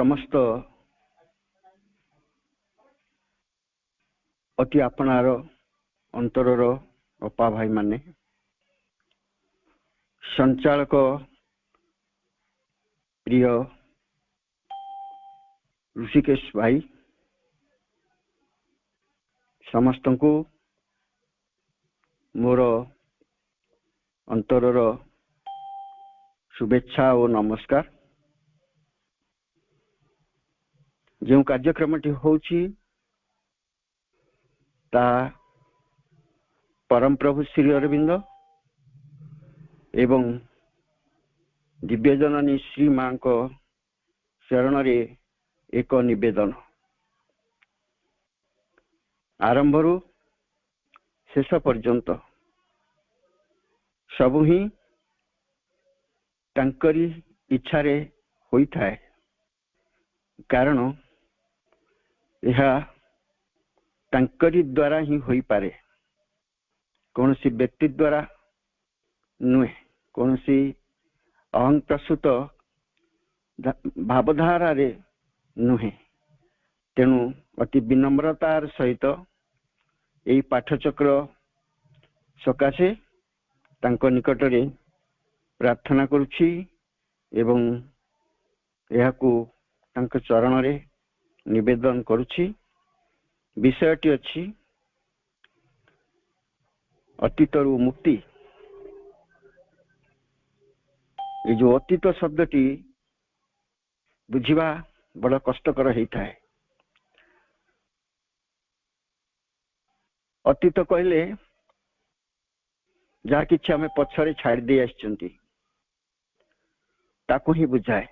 समस्त अति आपणार अंतरर अपा भाई माने संचालक प्रिय ऋषिकेश भाई समस्त को मोर अंतरर शुभेच्छा और नमस्कार। जो कार्यक्रम होची ता परम प्रभु श्री अरविंद एवं दिव्यजननी श्री मां को शरण रे एक निवेदन आरंभ रु शेष पर्यंत सबु ही तांकरी इच्छा रे होई थाए, कारण यह तांकरी द्वारा ही होई पारे, कौन सी व्यक्ति द्वारा नुहे, कौन सी अहं प्रसूत भावधारा रे नुहे। तेणु अति विनम्रतार सहित यही पाठचक्र सकाशे तांको निकटरे प्रार्थना करुछि एवं यहाकू तांको चरण रे निवेदन करुछि। विषयटी अछि अतीतरु मुक्ति। ये जो अतीत शब्दटी बुझिबा बड़ा कष्टकर होता है। अतीत कहले जहा किछि आमे पछरे छाड़ दे आछंती ताकू ही बुझाए।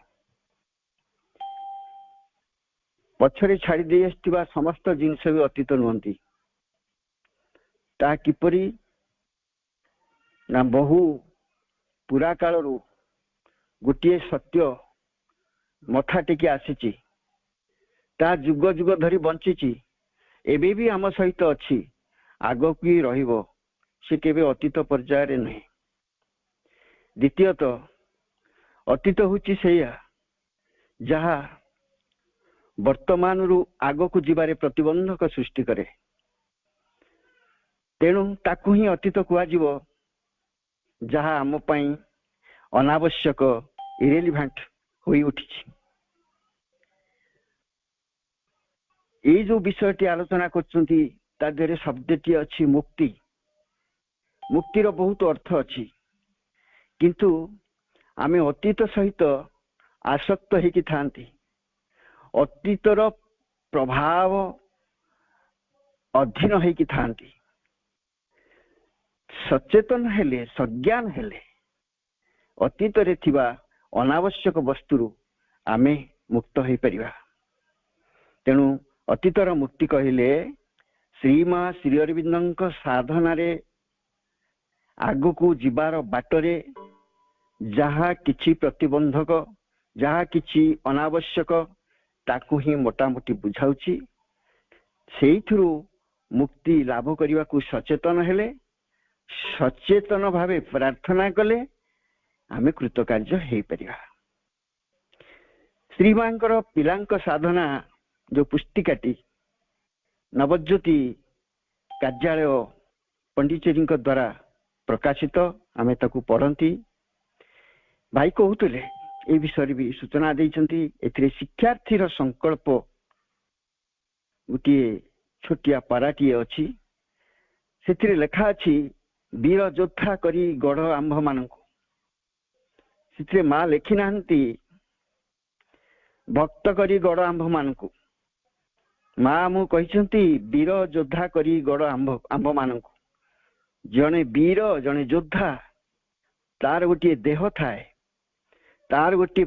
पछरे छाड़ दे आछिबा समस्त जिनस भी अतीत नुहंती। ता किपरि ना बहु पुरा कालरू गोटे सत्य मथा टिके आसीची, ता जुग जुग धरी बंचीची, एबे भी आम सहित अच्छी, आग की रहिबो, से केबे अतीत पर्याय रे नहीं। द्वितीयत अतीत होची सेया जहा वर्तमान रु आग को जीवारे प्रतिबंधक सृष्टि करे। तेणु ताकू ही अतीत कुआ जीवो जहा आम पई अनावश्यक इरेलीवेंट होई उठिछि। ये जो विषयटी आलोचना करछंती ता देरे शब्दटी अछि मुक्ति। मुक्तिर बहुत अर्थ अछि, किंतु आमे अतीत सहित आसक्त हेकि थांती। अतीतर प्रभाव अधीन हेकि थांती। सचेतन हेले, सज्ञान हेले अतीत रे थिबा अनावश्यक वस्तुरु आमे मुक्त होई परिबा। तेणु अतीतर मुक्ति कहिले श्रीमा श्री अरविंदଙ୍କ साधना रे आगु जीवार बाटरे जहा किछि प्रतिबंधक, जहा किछि अनावश्यक ताकू ही मोटामोटी बुझाउछि। सेइथुरु मुक्ति लाभ करने को सचेतन हेले, सचेतन भावे प्रार्थना कले आमे कृतकार्य हेई परिबा। श्रीमांकर पिलांक साधना जो पुस्तिकाटी नवज्योति कार्यालय पंडिचेरी द्वारा प्रकाशित, आमे ताकू पढ़ंती। भाई कहूतले ए विषय भी सूचना देइचंती। एथिरे शिक्षार्थीर संकल्प गोटे छोटिया पाराटी अछि। सेथिरे लेखा अछि वीर योद्धा करी गढ़ आंभ मानकु। सेथिरे मां लेखि नाहंती भक्त करी गढ़ आंभ मानकु। मां मु कहिसंती वीर योद्धा करी गढ़ आंभ मानकु। जने वीर जने योद्धा तार गोटे देह थाए, तार गोटे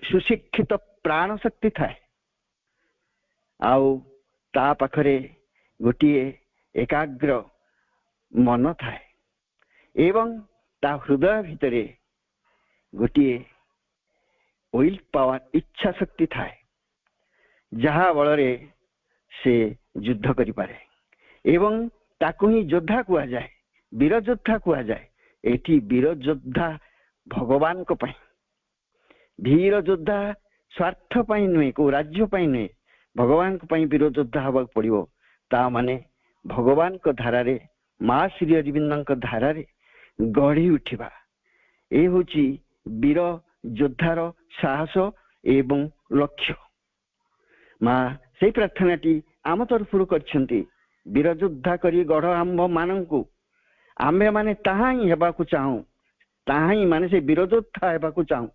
सुशिक्षित प्राण शक्ति थाए, आउ ता पाखरे गोटे एकाग्र मन थाए एवं ता हृदय भितरे गोटे विल पावर इच्छा शक्ति थाए, जहा बलरे से युद्ध करि पारे एवं ताकू ही योद्धा कुआ जाए, वीर योद्धा कुआ जाए। एठी वीर योद्धा भगवान को पई, वीर योद्धा स्वार्थ पाई नुहे को राज्य पाई नुहे भगवान वीर योद्धा हवा पड़ो ता माने भगवान को धारा रे माँ श्री अरविंद धारा रे गढ़ी उठिबा ए होची वीर योद्धार साहस एवं लक्ष्य। माँ से प्रार्थनाटी आम तरफ करछंती वीर योद्धा करी गढ़ आंब मानंकु आम्भे माने ताहा ही हेबा को चाहूं ताहा ही माने से वीर योद्धा हेबा को चाहूं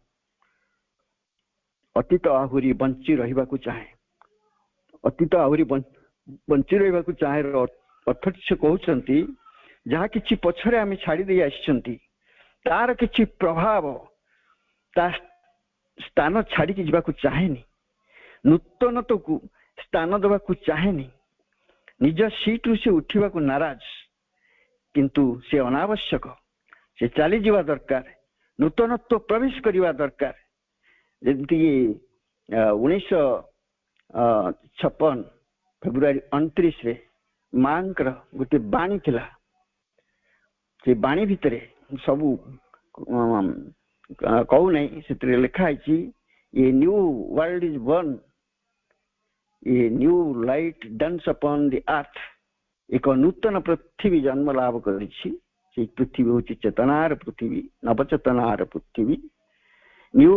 अतीत आहुरी बंची रहिबा को चाहे अतीत आहुरी बंची रहिबा को चाहे अर्थात से कहउछंती जहा किछि पछरे आमे छाड़ी दे आछंती तार किछि प्रभाव ता स्थान छाड़ी की जीवा को चाहेनी नूतनत्व को स्थान देवा को चाहेनी निज सीट रु से उठिबा को नाराज किंतु से अनावश्यक से चली जीवा दरकार नूतनत्व प्रवेश करवा दरकार जमती 1956 फेब्रुआरी 29 रे मांकर गोटे बाणी थिला से बाणी भितरे सबू कहू नहीं से लिखा है ये न्यू वर्ल्ड इज बर्न ये new light dawns upon the earth एक नूतन पृथ्वी जन्म लाभ करी पृथ्वी हूँ चेतनार पृथ्वी नवचेतनार पृथ्वी न्यू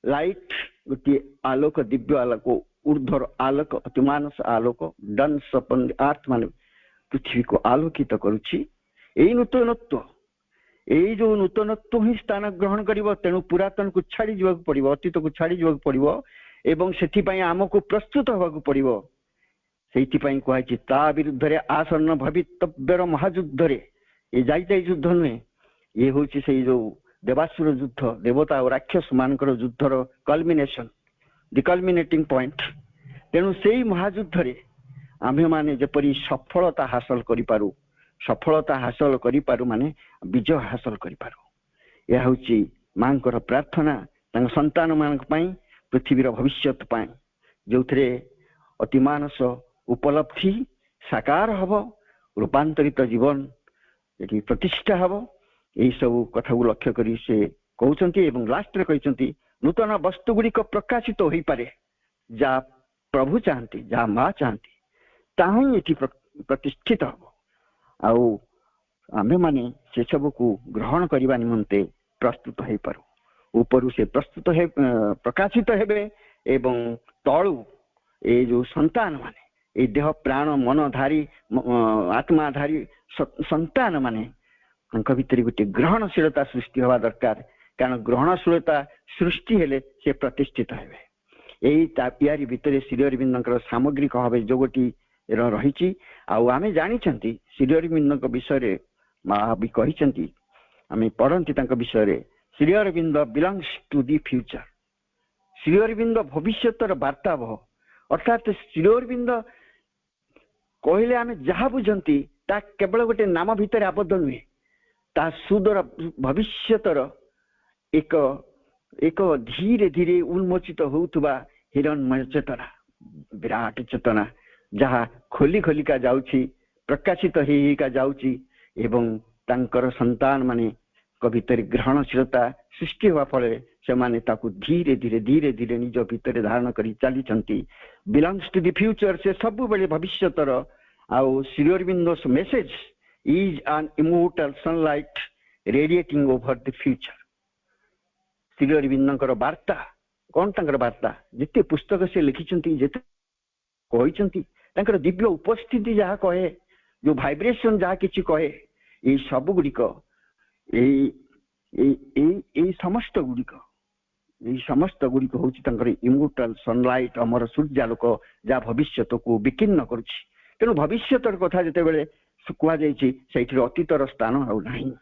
लाइट गोटे आलोक दिव्य आलोक ऊर्ध्वर आलोक अतिमानस आलोक डन्स अपॉन द अर्थ मान पृथ्वी को आलोकित करुछि एई नूतनत्व एई जो नूतनत्व ही स्थान ग्रहण करिवो तेणु पुरातन को छाड़ी जीवाक पड़िवो अतीत को छाड़ी जीवाक पड़िवो एवं सेठी पई आमको प्रस्तुत होबाक पड़िवो सेठी पई कहै ता विरुद्ध रे आसन्न भवितव्यर महायुद्ध रे ये जाई युद्ध नुहे ये होची से जो देवासुर युद्ध देवता और राक्षस मानकर युद्धर कल्मिनेशन द कल्मिनेटिंग पॉइंट तेणु सेई महायुद्ध रे आम्भे माने जेपरी सफलता हासिल करि पारू सफलता हासिल करि पारू माने विजय हासिल करि पारू यह होची मांकर प्रार्थना तांग संतान मानक पई पृथ्वीर भविष्यत पई जोथरे अतिमानस उपलब्धि साकार हब रूपांतरित जीवन ये प्रतिष्ठा हब यही सब कथा को लक्ष्य करी से कहउचंती एवं लास्ट रे कहउचंती नूतन वस्तु गुडी को प्रकाशित होई पारे जा प्रभु चाहती जा माँ चाहती ताही एठी प्रतिष्ठित हब आउ आमे माने से सब को ग्रहण करबा निमंते प्रस्तुत होई पारू ऊपरु से प्रस्तुत है प्रकाशित हेबे एवं तळु ए जो संतान माने ए देह प्राण मनधारी आत्माधारी संतान माने भीतर गोटे ग्रहणशीलता सृष्टि हवा दरकार कारण ग्रहणशीलता सृष्टि हेले से प्रतिष्ठित हेबे यही यारी भितर श्री अरविंद सामग्रिक भाव जोगटी रही आमे जानी श्री अरविंद विषय माँ भी कही आम पढ़ती विषय Shri Aurobindo belongs to the future Shri Aurobindo भविष्यतर वार्ता बह अर्थात श्री अरविंद कहले आम जहाँ बुझती ता केवल गोटे नाम भितर आबद्ध नुहे ता सुदूर भविष्यतर एक एक धीरे धीरे उन्मोचित होउथुबा हिरणमय चेतना विराट चेतना जहाँ खोली खोलिका जाउछि प्रकाशित का जाउछि एवं तांकर संतान माने भितर ग्रहणशीलता सृष्टि हुआ फल से माने ताकू धीरे धीरे धीरे धीरे निज भितर धारण करी चली बिलोंग्स टू द फ्यूचर से सब बेले भविष्यतर आउ Shri Aurobindo's message is an immortal sunlight radiating over the future Shri अरविंदर वार्ता कौन तंकर वार्ता जिते पुस्तक से लिखिछंती जेते कहिछंती तंकर दिव्य उपस्थिति जहाँ कहे जो वाइब्रेशन जहाँ किछि कहे ये सब गुड़िक समस्त गुड़िक हूँ इमोर्टल सनलाइट अमर सूर्यालोक जहाँ भविष्य को विकीर्ण करुछि तेणु भविष्यतर कथा जिते बेले कहुई से अतीतर स्थान आउ नहीं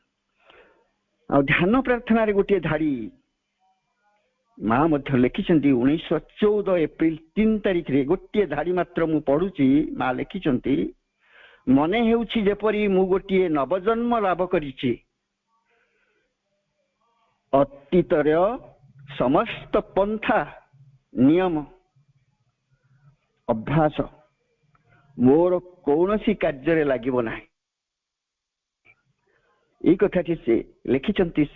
आ ध्यान प्रार्थना गोटे धाड़ी माँ लिखिं 1914 एप्रिल 3 तारिख रे गोटे धाड़ी मात्र मु पढ़ुची माँ लिखिं मने हेउछि जेपरी मु गोटे नवजन्म लाभ करिछि अतीतर समस्त पंथा नियम अभ्यास मोर कौनसी कार्य लागिबो नाही एई कथाटी से लिखिछंती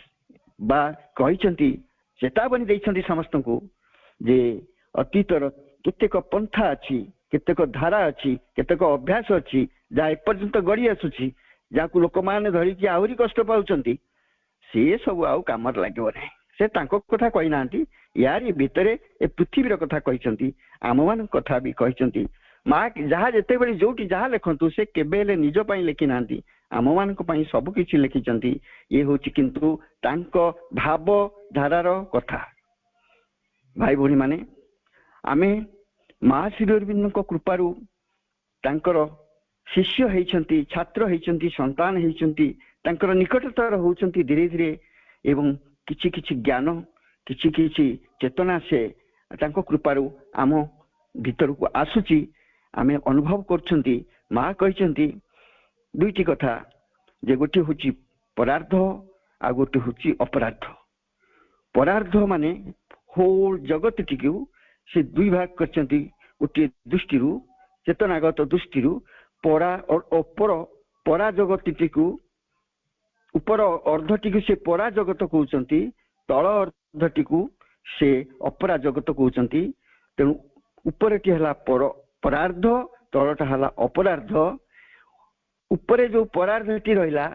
बा कहिछंती चेतावनी दैछंती समस्त को जे अतीतर केतेक पंथा अच्छी केतेक धारा अच्छी केतेक अभ्यास अच्छी जहाँ एपर्यंत गड़ी आसुची जहाँ लोक मैंने धरिकी आहरी कष्ट पाउछंती सी सब आउ काम लगे ना से कथा कही ना यारी भितर ए पृथ्वीर कथा कहते आम मान कथा भी कहते माँ जहाँ जिते बड़े जो जहाँ लिखु से केबे निज लिखि ना आम मान सबकि लिखिं ये हूँ किंतु भाव धारार कथा भाई भौणी माने आमे महाश्री अरविंद कृपारू तांकर शिष्य होती छात्र होती संतान होती निकटतर होती धीरे धीरे एवं किछि किछि ज्ञान किछि किछि चेतना से तांको कृपारू आम भीतर को आसुची आमे अनुभव करछंती माँ कहछंती दुईटी कथा जे गोटे होची परार्ध आ गोटे होची अपरार्ध परार्ध माने होल जगत टिकू से दुई भाग करछंती गोटे दृष्टि चेतनागत दृष्टि परा और अपर परा जगत टिकू ऊपर अर्धटी से परा जगत कहते तल अर्धटी से अपरा जगत कहते तेणु उपरटी है परार्ध तलटा है अपरार्ध उपरे जो परार्धटी रहा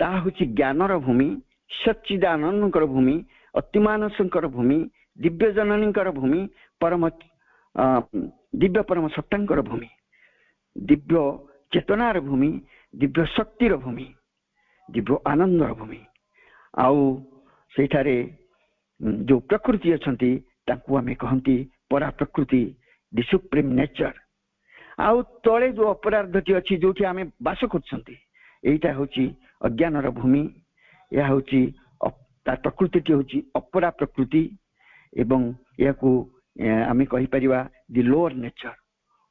ता हूँ ज्ञानर भूमि सच्चिदानंदकर भूमि अतिमानसकर भूमि दिव्य जननीकर भूमि परम दिव्य परम सत्तांकर भूमि दिव्य चेतनार भूमि दिव्य शक्तिर भूमि दिव्य आनंदर भूमि आउ सेठारे जो प्रकृति अच्छी ताकू आमे कहती परा प्रकृति दि सुप्रीम नेचर आउ तले जो अपराधटी अच्छी जो आमे बास करटा हूँ अज्ञानर भूमि यह हूँ प्रकृति हूँ अपरा प्रकृति एवं यह आमे कहीपर दि लोअर नेचर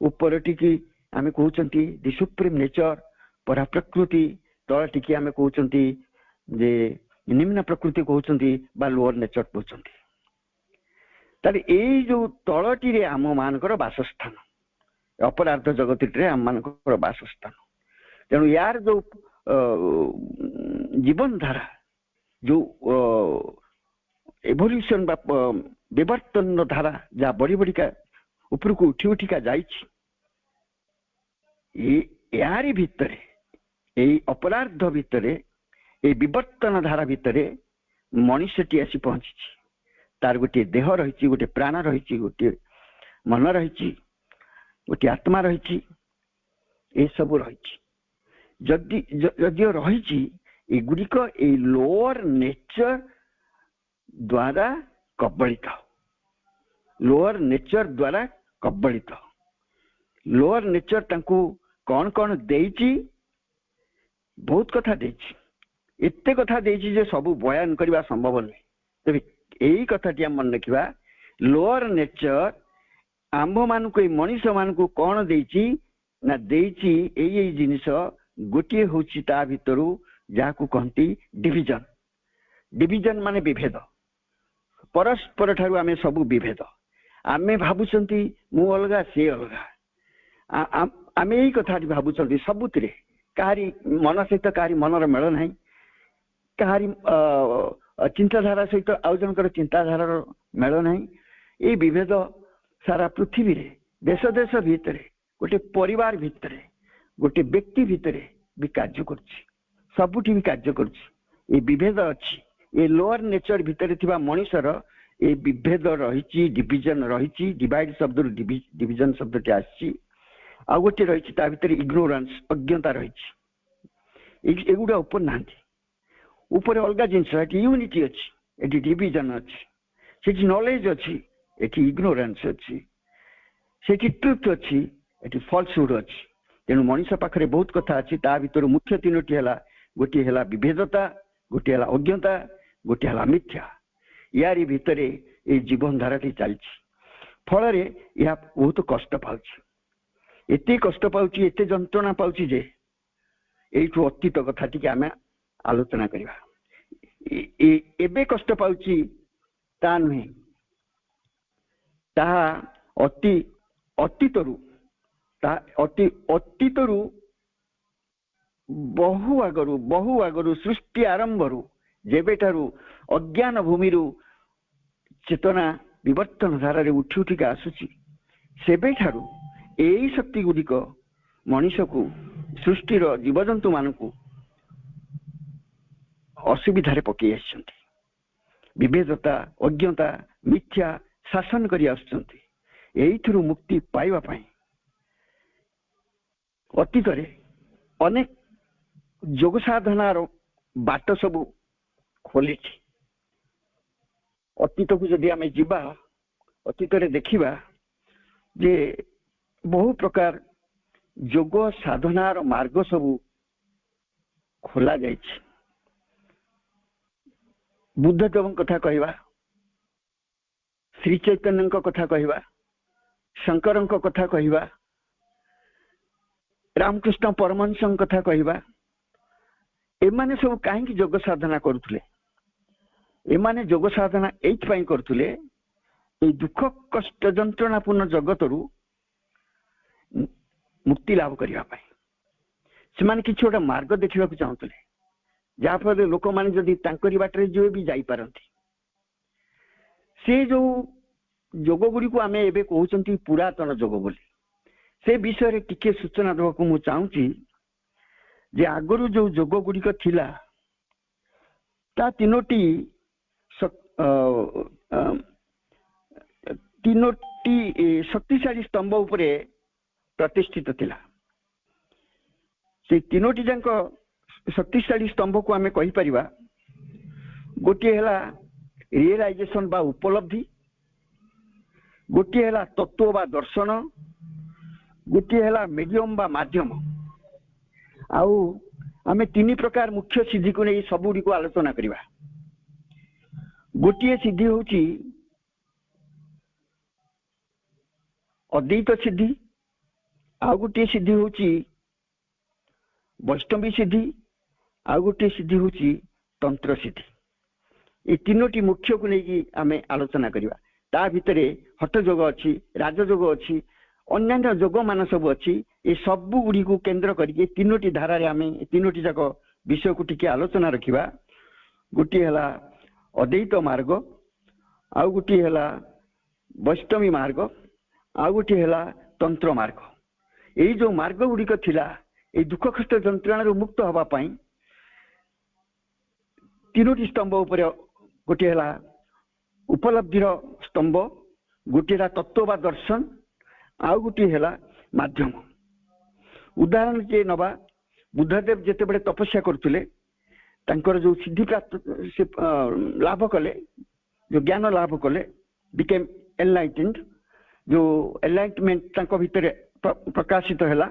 उपरटी की आमे कहते दि सुप्रीम नेचर परा प्रकृति तल टिके आमे कहते जे निम्न प्रकृति कहते बा लोअर नेचर कहते ताले ए जो तलटी रे आम मानकर बासस्थान अपराध जगत रे आम मानकर बासस्थान तेणु यार जो जीवन धारा जो एवोल्यूशन बा विवर्तन धारा जहाँ बड़ी बड़ी का ऊपर को उठी उठिका जाइछि यारी भितरे यही अपराध भितरे ये विवर्तन धारा भितरे मनुष्यटी आसी पहुंची तार गोटे देह रही गोटे प्राण रही गोटे मन रही गोटे आत्मा रही ये सब रही जदि रही एगुड़िक ए लोअर नेचर द्वारा कबलित लोअर नेचर द्वारा कबलित लोअर नेचर तांको कौन कौन देइछि बहुत कथा देइछि एते कथा देइछि जे सब बयान करबा संभव नहीं तबे यही कथाटी आम मन रखा लोअर नेचर आंभ मान को मनीष मान को कौन देइछि ना देइछि एई जिनिस गोटे हूँ ता भितर जहाँ को कहती डिविजन डिविजन माने विभेद परस्पर ठारू आमे सब विभेद आमे भाबुचंती मु अलगा से अलगा आमे यही कथा भाबुचंती सबुतिरे कहारी मन सहित कहारी मनर मेल ना कहारी चिंताधारा सहित आउ जनकर चिंताधार मेल ना ये विभेद सारा पृथ्वी रे देश देश भितर गोटे परिवार भितर गोटे व्यक्ति भितर भी कार्य करछि सबुठी भी कार्य करछि ये विभेद अच्छी ये लोअर नेचर भितर थिबा मनुष्यर ये विभेद रही डिविजन रही डिवाइड शब्द डिविजन शब्द टी आछि आ गोटे रही ता भितर इग्नोरेंस अज्ञता रही एगुड़ा ऊपर ना ऊपर अलग जिनस यूनिटी अच्छी एटी डिविजन अच्छी से नॉलेज अच्छी एटी इग्नोरेंस अच्छी से ट्रुथ अच्छी एटी फॉल्सहुड अच्छी तेणु मनुष्य पाखरे बहुत कथा अच्छी ता भितर मुख्य तीनोटी है गोटे है विभेदता गोटे है अज्ञता गोटे है मिथ्या यारी भितर ये जीवन धाराटी चलती फल यह बहुत कष्ट पाउछि एते कष्ट पाउछि एते जंत्रणा पाउछि जे एठू अतीत कथा टी आम आलोचना करवा एबे कष्ट पाउछि ता नुहे ताहा अति अतीतरू अतीतरू बहु आगरू सृष्टि आरंभरू जेबेठारू अज्ञान भूमि चेतना विवर्तन धारा रे उठी उठिका आसुची सेबे ठारू एई शक्ति गुडिक मनुष्य को सृष्टिर जीवजंतु मानकू असुविधारे पकई आछंती विभेदता अज्ञता मिथ्या शासन करी आछंती एइथिरु मुक्ति पाइबा पाई अतीत रे अनेक योग साधनार बाट सब खोली अतीत को जदि आमे जिबा अतीत रे देखिबा जे बहु प्रकार योग साधनार मार्ग सब खोला जाइछि बुद्धदेव कथा कहवा श्री चैतन्य कथा कहवा शंकर कथा कहवा रामकृष्ण परमहंस कथा कहवा एमाने सब कहीं योग साधना करुले एमाने योग साधना एइथपाई करुले ए दुख कष्ट जंत्रणापूर्ण जगतरू मुक्ति लाभ करने से किसी गोटे मार्ग देखा चाहूले जहाँफल लोक मैंने जदि तांकरी बाटरे जो भी जापारती से जो योग गुड़ी को आम एवं कहते पुरातन योग बोली से विषय रे टिके सूचना देवाक मु चाहूँगी जे आगरू जो योग गुड़िक थिला ता तीनोटी शक्तिशाली स्तंभ उपरे प्रतिष्ठित थिला से तीनोटी जांक शक्तिशाली स्तंभ को आम कहीपर गोटे है रियलाइजेशन बा उपलब्धि गोटे है तत्व बा दर्शन गोटे है मीडियम बा माध्यम आउ आम तीन प्रकार मुख्य सिद्धि को नहीं सब गुड़ी को आलोचना करवा गोटे सिद्धि हूँ अद्वैत सिद्धि आउ गोटे सिद्धि हूँ वैष्णवी सिद्धि आउ गोटे सिद्धि हूँ तंत्र सिद्धि ये तीनोटी मुख्य को लेकिन आम आलोचना करवा ता भितर हठ योग अच्छी राजयोग अच्छी अन्य योग मान सब अच्छी ये सब गुड़ी को केन्द्र करके तीनोटी धारा आम तीनोटी जाक विषय को टिके आलोचना रखा गोटे है अद्वैत मार्ग आउ गोटे है वैष्णवी मार्ग आउ गोटे है तंत्र मार्ग यही जो मार्ग गुड़िक थिला ये दुख कष्ट जंत्रणा मुक्त होगापाई तीनोटी स्तंभ उपर गोटे है उपलब्धिर स्तंभ गोटे तत्व बा दर्शन आउ गोटे है माध्यम उदाहरण के नवा बुद्धदेव जिते बड़े तपस्या करते जो सिद्धि प्राप्त से लाभ कले जो ज्ञान लाभ कले बिकेम एनलाइटेंड जो एनलाइटमेंट भितर प्रकाशित है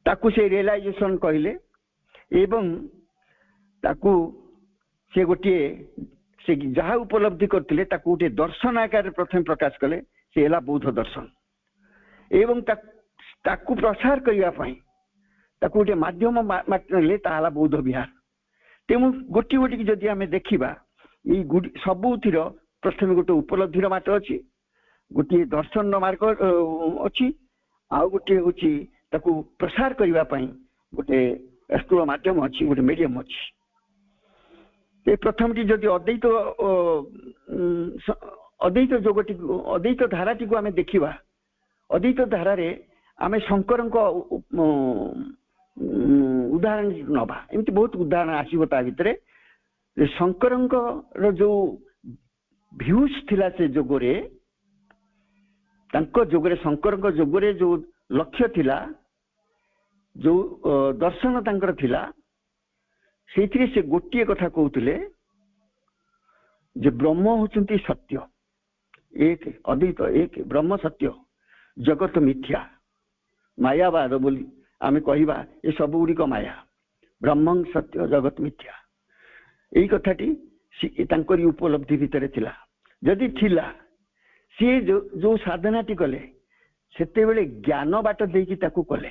ताकू से रियलाइजेशन कहले एवं ताकू से गोटे से जहाँ उपलब्धि करते गोटे दर्शन आकार प्रथम प्रकाश कले से है बौद्ध दर्शन एवं ताकू प्रसार करने गोटे माध्यम ताला बौद्ध विहार तेणु गोटी गोटी जदि आम देखा ये सबुतिर प्रथम गोटे उपलब्धिर बाट अच्छी गोटे दर्शन मार्ग अच्छी आउ गोटे हूँ ताकू प्रसार करने गोटे स्थूल माध्यम अच्छी गोटे मीडियम अच्छी प्रथम जदि अद्वैत अद्वैत जोगटी अद्वैत धाराटी को आम देखा अद्वैत धारा आम शंकर उदाहरण नवा एमती बहुत उदाहरण आसो ता भितर शंकर जो भ्यूज थिला से जोगरे जोगरे शंकर जोगरे जो लक्ष्य थिला जो दर्शन तांकर थिला से गोटे कथा कहते ब्रह्म होचंती सत्य एक अद्वैत एक ब्रह्म सत्य जगत मिथ्या मायावाद बोली आम कहवा ये सब गुड़िक माया ब्रह्म सत्य जगत मिथ्या यही कथाटी उपलब्धि भितर थिला जदि थिला सी जो साधनाटी कले सेते बेले ज्ञान बाट देकी ताकू कले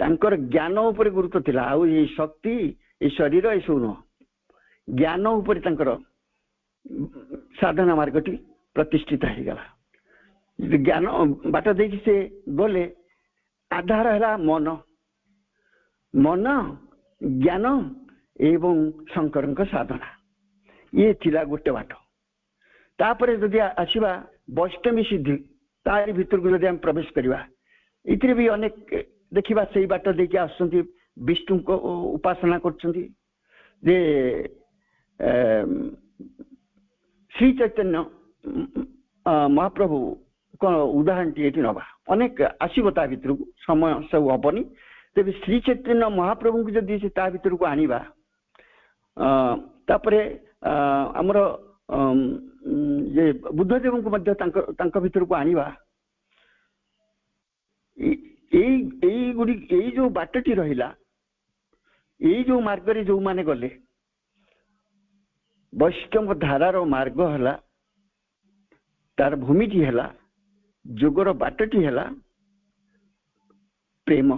तांकर ज्ञान उपर गुरुत्व थिला आउ ये शक्ति ये शरीर ये सब नुह ज्ञान उपर तांकर साधना मार्गटी प्रतिष्ठित हो गला ज्ञान बाट देकी से गले आधार है मन मन ज्ञान एवं शंकर साधना ये थिला गोटे बाट तापर जदि आसीबा वैष्णवी सिद्धि तारी भितर को जदि हम प्रवेश करवा इतरे भी अनेक देखिबा सेही बाट देखि आसुंती विष्णु को उपासना करछंती जे श्री चैतन्य महाप्रभु को उदाहरण टी नवा अनेक आसबा भितर को समय सब हेनी तेज श्री चैतन्य महाप्रभु को जदि ता भितर को आनिबा तापरे हमर ये बुद्धदेव को मध्य तांक भितर को आनिबा यही जो बाटटी रहिला यही जो मार्ग रे जो माने गले वैष्णव धारार मार्ग हला तार भूमिटी हला जोगर बाटटी हला प्रेम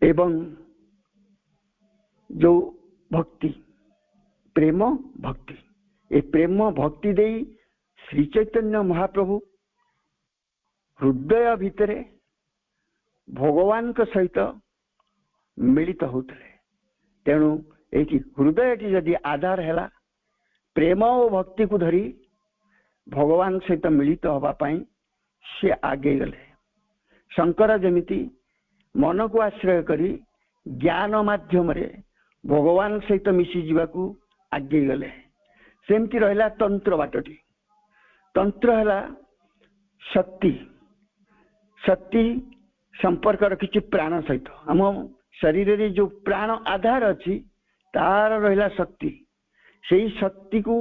एवं जो भक्ति प्रेम भक्ति ए प्रेम भक्ति दे श्री चैतन्य महाप्रभु हृदय भितरे भगवान का सहित मिलित होते तेणु ये हृदय जदि आधार है प्रेम और भक्ति को धरी भगवान सहित मिलित होगापाई से आगे गले शंकर जमिति मन को आश्रय करी ज्ञान माध्यम रे भगवान सहित मिसी जीवाकू आगे गले सेमती रहिला तंत्र बाटटी तंत्र है शक्ति शक्ति संपर्क रखी प्राण सहित आम शरीर रे जो प्राण आधार अच्छी तार रहिला शक्ति से शक्ति को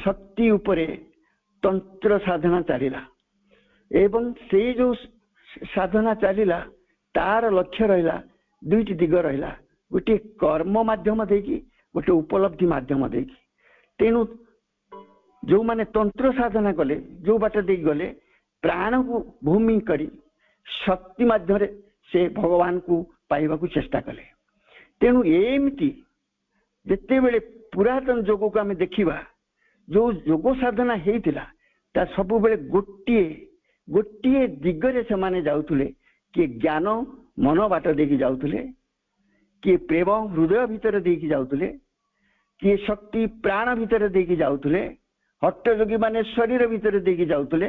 शक्ति उपरे तंत्र साधना चलिला एवं से जो साधना चलिला तार लक्ष्य रहिला दुईटी दिग रहिला गोटे कर्म माध्यम देकी गोटे उपलब्धि माध्यम देकी तेणु जो माने तंत्र साधना कले जो बाट दे गले प्राण को भूमि करी शक्ति माध्यम से भगवान को पाइबा को चेष्टा कले तेणु एमती जिते बेले पुरातन जोग को आम देखा जो योग साधना होता ता सब बेले गोटे गोटे दिगरे से माने जाउथुले कि ज्ञान मन बाट देकी जाउथुले कि प्रेम हृदय भीतर देकी जाउथुले कि शक्ति प्राण भीतर देकी जाउथुले हट्ट जोगी माने शरीर भीतर देकी जाउथुले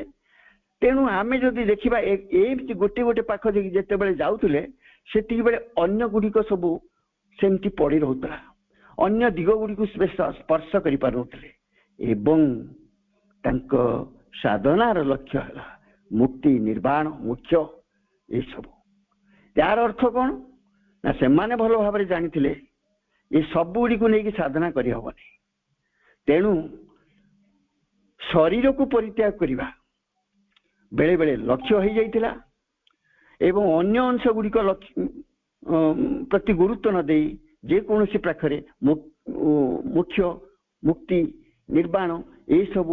तेणु आमे जदि देखिबा एमती गोटे गोटे पाख देकी जेते बेले जाउथुले सेति बेले अन्य गुडिक सब सेमती पड़ी रहउतला अन्य दिग गुडी को स्पर्श करि पारुथले एवं तांक साधनार लक्ष्य है मुक्ति निर्वाण मोक्ष ये सब यार अर्थ कौन ना से माने भल भाव जानी ये सब गुडी को लेकिन साधना करि हबनी तेणु शरीर को परित्याग करिबा बेले बेले लक्ष्य हो जाइतिला एवं अन्य अंश गुडिक प्रति गुरुत्व न दे जे कोनोसी पाखरे मोक्ष मुक्ति निर्वाण ये सब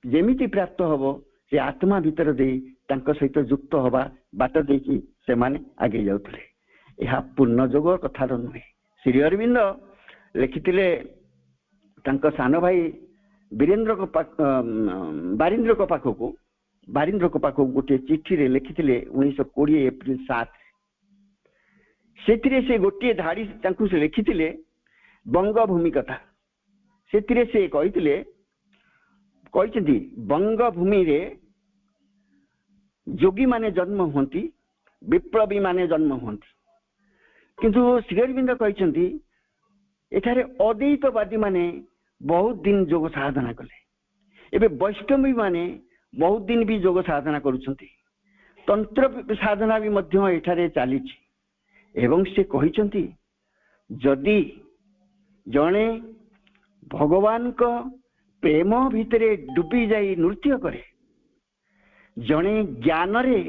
जेमिति प्राप्त हबो से आत्मा भीतर दे तांक सहित युक्त हवा बाट देकी से माने आगे जाउथले यह पूर्ण जोग कथा नुहे श्री अरविंद लिखिथिले तांक सान भाई वीरेंद्र को बारिंद्र को पाखको बारिंद्र को पाखको गोटे चिठी रे लिखिथिले 1920 एप्रिल 7 से गोटे धाड़ी तांकु से लिखिथिले बंगभूमि कथा से कहिथिले कहिसेंती बंगभूमि रे जोगी माने जन्म होंती विप्लवी माने जन्म होंती किंतु श्री अरविंद कहिसेंती एठारे अद्वैतवादी माने बहुत दिन योग साधना कले एबे वैष्णवी माने बहुत दिन भी योग साधना करुछंती तंत्र साधना भी मध्य एठारे चलीछि एवं से कहिसेंती जदि जणे भगवान को प्रेम भितरे डूबी जाई नृत्य करे जणे ज्ञान रे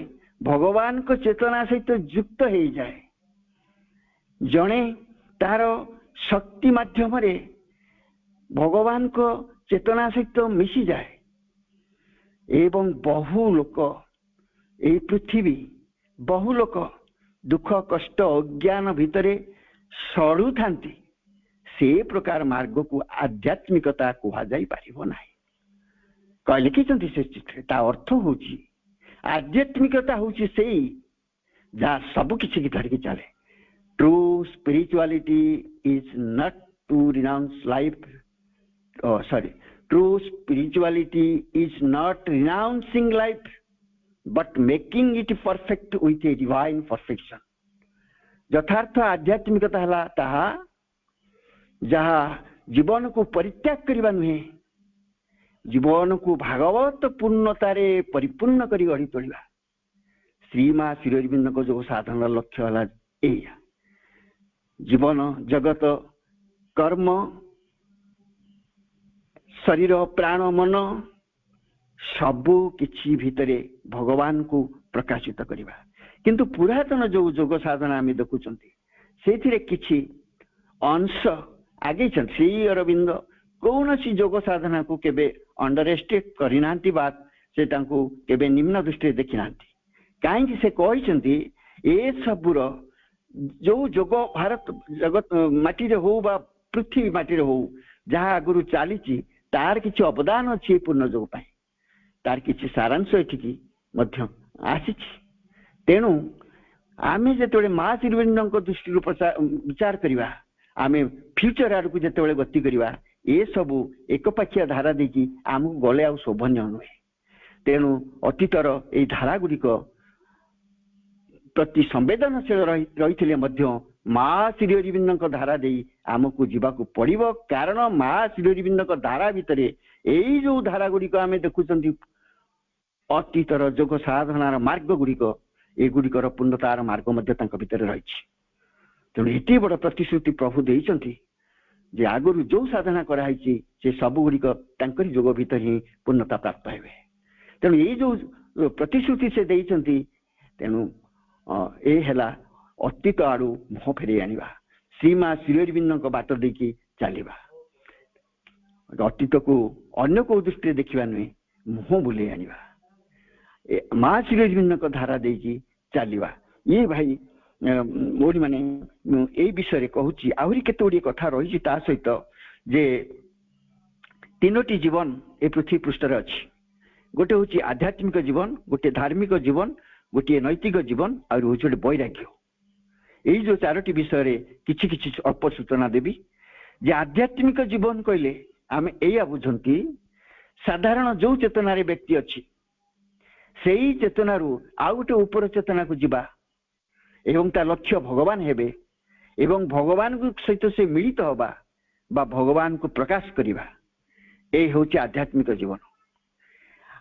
भगवान को चेतना सहित युक्त हो जाए जणे तार शक्ति माध्यम रे भगवान को चेतना सहित मिसी जाए एवं बहु लोक ए पृथ्वी बहु लोक दुख कष्ट अज्ञान भितरे सड़ू थांती से प्रकार मार्ग को आध्यात्मिकता कहा जाई पारिबो नाही कह लिखिछंती से चित्र ता अर्थ होची आध्यात्मिकता होची सेई जा सब किछि की धरिकी चले true spirituality is not to renounce life sorry, true spirituality is not renouncing life but making it perfect with a divine perfection. यथार्थ आध्यात्मिकता हला ताहा जहा जीवन को परित्याग करबा नुहे, जीवन को भागवत पूर्णतारे परिपूर्ण करी गढ़ी तोड़िबा। श्रीमा श्रीअरविंद को जो साधन लक्ष्य हला एया जीवन जगत कर्म शरीर प्राण मन सबु किछि भितरे भगवान को प्रकाशित करिबा। किंतु पुरातन जो योग साधना आम देखुचंती सेथिरे किछि अंश आगे चल श्री अरविंद कौन सी योग साधना को केबे अंडर एस्टिमेट करिनांती बात से तांको केबे निम्न दृष्टि देखि नांती। काहेकि से कहिसंती ए सबुर जो योग भारत जगत माटी रे हो बा पृथ्वी माटी रे हो जहा आगुरु चालीची तार किछि अवदान अछि पूर्ण योग पाई, तार किछि सारांश एठिकी मध्य आसीछि। तेणु आमे जेतेबेले मां श्रीअरविंद दृष्टि विचार करिबा, आमे फ्यूचर आड़ को जेतेबेले गति करिबा, ए सबु एकपाखिया धारा देखि आमु गले आ शोभन्य नुहे। तेणु अतीतर ए धारा गुड़िक प्रति संवेदनशील रही मां श्रीअरविंद धारा दे आमको जीवाकू पड़िबो। कारण मां श्रीअरविंद धारा भितर यही जो धारा गुड़िक आम देखुं अतीतर योग साधनार मार्ग गुड़िक एगुड़िकर पूर्णतार मार्ग भितर रही। तेणु एत बड़ प्रतिश्रुति प्रभु देइचंती जे आगुरी जो साधना कराई से सब गुड़िक तांकरी योग भितर ही पूर्णता प्राप्त हेबे। तेणु ये जो प्रतिश्रुति से देइचंती तेणु ए हेला अतीत आड़ू मुह फेरे आनिबा, श्रीमा श्रीअरविंद बाट देखी चलवा, अतीत को अन्य को दृष्टि देखा नुहे मुह बुले आनिबा, मां श्रीअरविंद धारा देखी चलवा। ये भाई मोरी माने ए विषय कहूची आहरी केते गुडी कथा रही ता सहित जे तीनोटी जीवन ए पृथ्वी पृष्ठ रे अछि। गोटे होची आध्यात्मिक जीवन, गोटे धार्मिक जीवन, गोटे नैतिक जीवन और गोटे वैराग्य। यही जो चारोटी विषय किछि किछि अल्प सूचना देवी। जे आध्यात्मिक जीवन कहले आम एया बुझंती साधारण जो चेतनारे व्यक्ति अच्छी सेही चेतनारू आउ गोटे उपर चेतना को जीवा एवं ता लक्ष्य भगवान हेबे एवं भगवान को सहित से मिलित होबा बा भगवान को प्रकाश करिबा, ए होची आध्यात्मिक जीवन।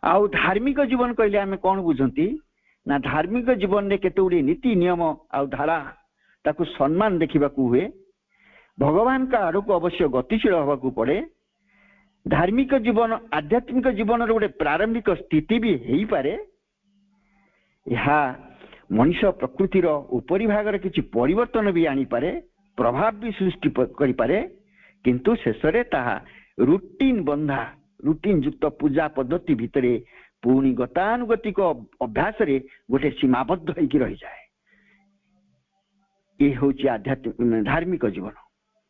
आउ धार्मिक जीवन कहले आम कौन बुझंती ना धार्मिक जीवन रे केते गुडी नीति नियम आउ धारा ताकू सम्मान देखा हुए, भगवान का आड़ को अवश्य गतिशील होगा पड़े। धार्मिक जीवन आध्यात्मिक जीवन गोटे प्रारंभिक स्थिति भी हो पारे। यह मनुष्य प्रकृतिर उपरी भाग किसी परिवर्तन भी आनी पारे, प्रभाव भी सृष्टि करि पारे, किंतु शेषरे ताहा रूटीन बंधा रूटीन युक्त पूजा पद्धति भितरे पुणी गतानुगतिक अभ्यास रे गोटे सीमाबद्ध होइकी रही जाए। ये हूँ आध्यात्मिक धार्मिक जीवन।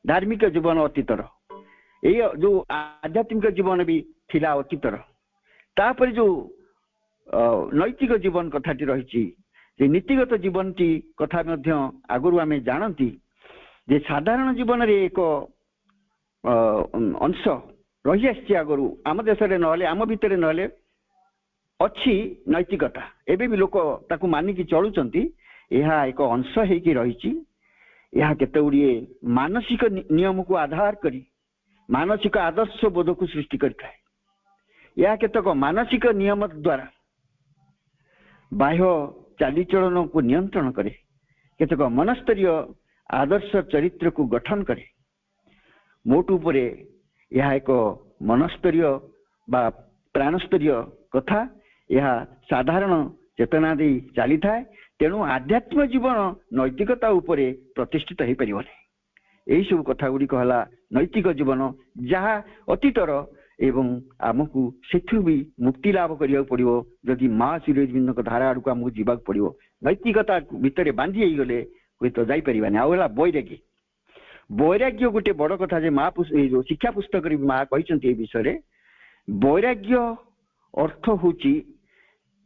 धार्मिक जीवन अतीतर, ये जो आध्यात्मिक जीवन भी थिला अतीतर। तापर जो नैतिक जीवन कथाटी रही, नीतिगत जीवन टी कथा आगुरी आम जानती जे साधारण जीवन रे एक अंश रही आसी आगुरी आम देश ना आम भितर ना अच्छी नैतिकता एबे भी लोक ताकू मानिकी चलुचंती। यह एक अंश होगी रही, यह केते गुड़िए मानसिक नियम को आधार करी मानसिक आदर्श बोध को सृष्टि करता है। यह केतक मानसिक नियम द्वारा बाह्य चालीचलन को नियंत्रण करे, केतक मनस्तरीय आदर्श चरित्र को गठन करे। मोट उपरे यह एक मनस्तरीय बा प्राणस्तरीय कथा, यह साधारण चेतना दे चली थाए। तेणु आध्यात्म जीवन नैतिकता उपरे प्रतिष्ठित हो पार नहीं। यही सब कथा गुड़िक है नैतिक जीवन जहाँ अतीतर एवं आमको से भी मुक्ति लाभ करा पड़ो जदि मां श्रीअरविंद धारा आड़ को आमको जावाक पड़ो। नैतिकता भितर बांधी हो गले हुए तो जापारानी। आउला वैराग्य, वैराग्य गोटे बड़ कथा जे माँ जो शिक्षा पुस्तक माँ कहते विषय वैराग्य अर्थ हूँ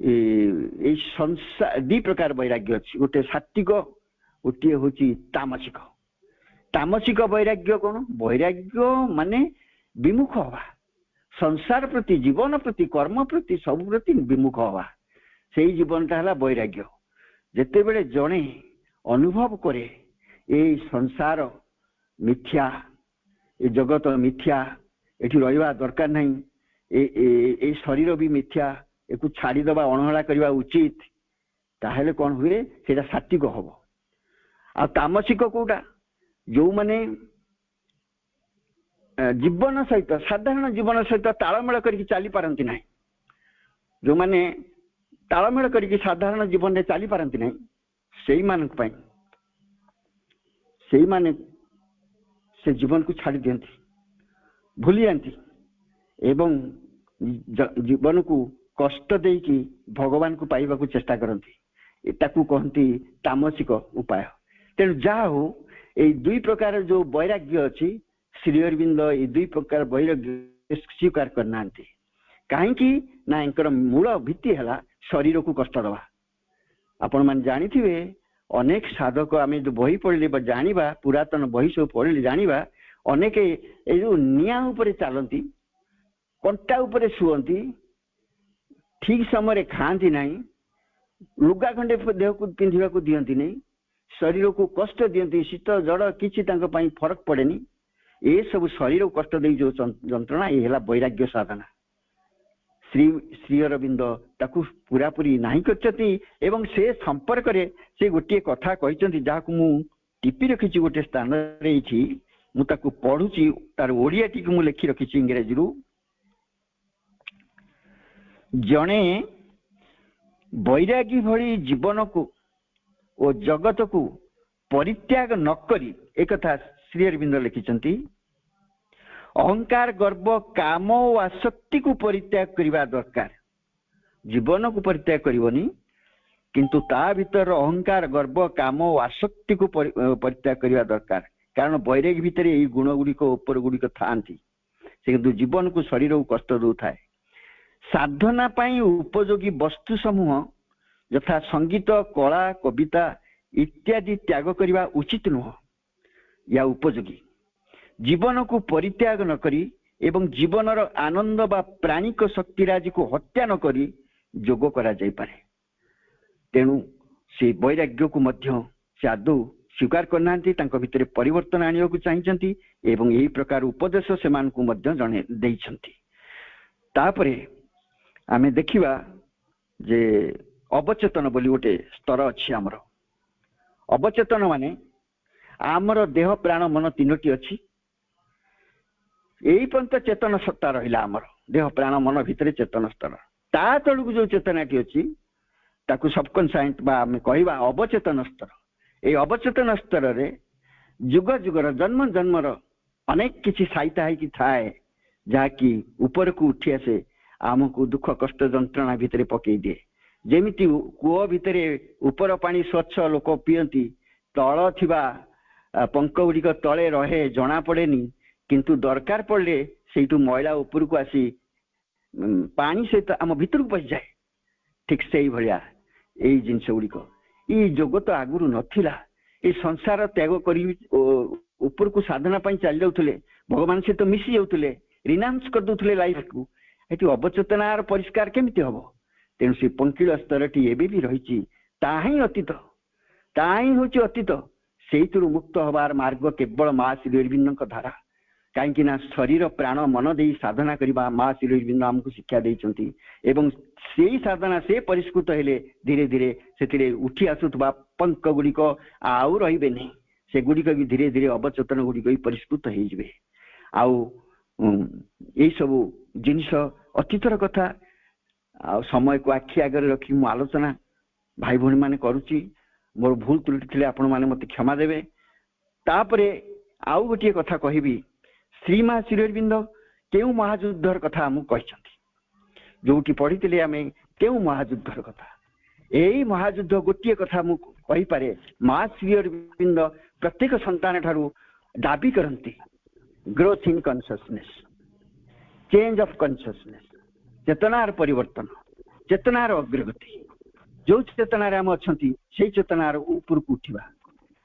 संसार दी प्रकार वैराग्य अच्छी, गोटे सात्विक गोटे हूँ तामसिक। तामसिक वैराग्य कौन? वैराग्य माने विमुख हवा, संसार प्रति, जीवन प्रति, कर्म प्रति, सब प्रति विमुख हवा, से जीवनटा है वैराग्य। जिते बेले जड़े अनुभव करे ये संसार मिथ्या, ये जगत मिथ्या, एठी रहिबा दरकार नहीं, ए शरीर भी मिथ्या, एक छाड़ीदबा अणहला करवा उचित, ताहले कौन हुए सेटा सात्विक हम। आ तामसिक कोटा जो माने जीवन सहित, साधारण जीवन सहित तालमेल करके चली पारती ना, जो माने तालमेल करके साधारण जीवन में चली पारती ना, से माने से जीवन को छाड़ी दियंती, भूली जाती एवं जीवन को कष्ट देकी भगवान को पाइबा को चेष्टा करती, एटाकू कहती तामसिक उपाय। तेणु जहा हो ये दुई प्रकार जो वैराग्य अच्छी, श्री अरविंद ये दुई प्रकार वैराग्य स्वीकार करना, कहीं ना इनकर मूल भित्ति है शरीर को कष्ट दवा। आपण मैंने जानी अनेक साधक आम जो बही पढ़ले जाना, पुरातन बही सब पढ़ले जाना, अनेक ये जो निया उपरे चलती, कंटा उपरे शुअंती, ठीक समय खाती ना, लुगा खंडे देह को पिंधा को दियंती नहीं, शरीर को कष्ट दियंती, शीत जड़ किसी फरक पड़ेनी, ये सब शरीर को कष्ट दे जो जंत्रणा ये है वैराग्य साधना। श्री अरविंद ताकू पूरा पूरी नहीं करछती एवं से संपर्क रे से गोटे कथा कहते जहाँ को मु टिपी रखी गोटे स्थान मु ताकू पढ़ुची, तार ओडिया टी मु लिखी रखी इंग्रेजी रु। जणे वैरागी भली जीवन को और जगत को परित्याग न करी, एक कथा श्री अरविंद लिखिछंती, अहंकार गर्व काम और आसक्ति को परित्याग करने दरकार। जीवन को परित्याग करनी किंतु ता भीतर अहंकार गर्व काम और आसक्ति को परित्याग करने दरकार, कारण वैराग्य भितर ये गुण गुड़िक उपर गुड़िक था, किंतु जीवन को शरीर को कष्ट दौ थाए। साधना पाई उपयोगी वस्तु समूह यथा संगीत, कला, कविता इत्यादि त्याग करने उचित नुह, या उपयोगी। जीवन को परित्याग न करी एवं जीवनर आनंद बा प्राणिक शक्तिराज को हत्या न करी जोग करा जाई पारे। तेणु से वैराग्य को मध्य से आदौ स्वीकार करना, भितर परिवर्तन आने को चाहिए एवं यही प्रकार उपदेश से जने देइछंती। तापरे आमे देखिबा जे अवचेतन बोली गोटे स्तर अच्छी आमर। अवचेतन माने आमर देह प्राण मन तीनोटी अच्छी, यही पर्यंत चेतन सत्ता रहा आमर देह प्राण मन भितर चेतन स्तर, ता तलू जो चेतनाटी अच्छी ताकू सबकनसाइंट बा आमे कहवा अवचेतन स्तर। ये अवचेतन स्तर रे जुग जुगर जन्म जन्मर अनेक किसी साइता है कि थाए, जहाँकि ऊपर को उठी आसे आमको दुख कष्ट जंत्रणा भितर पकई दिए। जेमिति कूह भितर ऊपर पानी स्वच्छ लोक पियंती, तल थिबा पंक गुड़िक तले रहे जना पड़ेनी, किंतु दरकार पड़े से मैला ऊपर को आसी पानी सहित आम भीतर को पशि जाए। ठीक से भाया यही जिनस गुड़िक ये जोग तो आगुरी नथिला, ये संसार त्याग कर ऊपर को साधना चली जाते, भगवान सहित मिसी जाते, रिनाउंस कर दौले लाइफ को। ये अवचेतनार परिष्कार केमिति हम? तेणु से पंकिल स्तरटी एबे भी रही, ताही अतीत, ताही हूँ अतीत। से मुक्त हबार मार्ग केवल माँ श्री अरविंद धारा। कहीं शरीर प्राण मन दे साधना करने माँ श्री अरविंद आमको शिक्षा देइछंती एवं से साधना से परिष्कृत हेले धीरे धीरे से उठी आसुवा पंक गुड़िक आउ रे नहीं, से गुड़िक भी धीरे धीरे अवचेतन गुड़िक भी परिष्कृत होइजिबे। आउ यही सब जिनिस अतीतर कथा आ समय को आखि आगे रखी मु आलोचना भाई भौणी माने करुची। मोर भूल त्रुटि थिले आपण माने मते क्षमा देबे। तापरे आउ गोटे कथा कहबी, श्री माँ श्री अरविंद केउ महायुद्धर कथा आमु कहिसंती, जोटी पढ़िथिले आमे केउ महायुद्धर कथा। एई महायुद्ध गोटे कथा मु कहि पारे, माँ श्री अरविंद प्रत्येक संतान ठारू दाबी करंती growth in consciousness, change of consciousness, चेतनार परिवर्तन, चेतनार अग्रगति। जो चेतनार आम अच्छी से चेतनार ऊपर को उठा।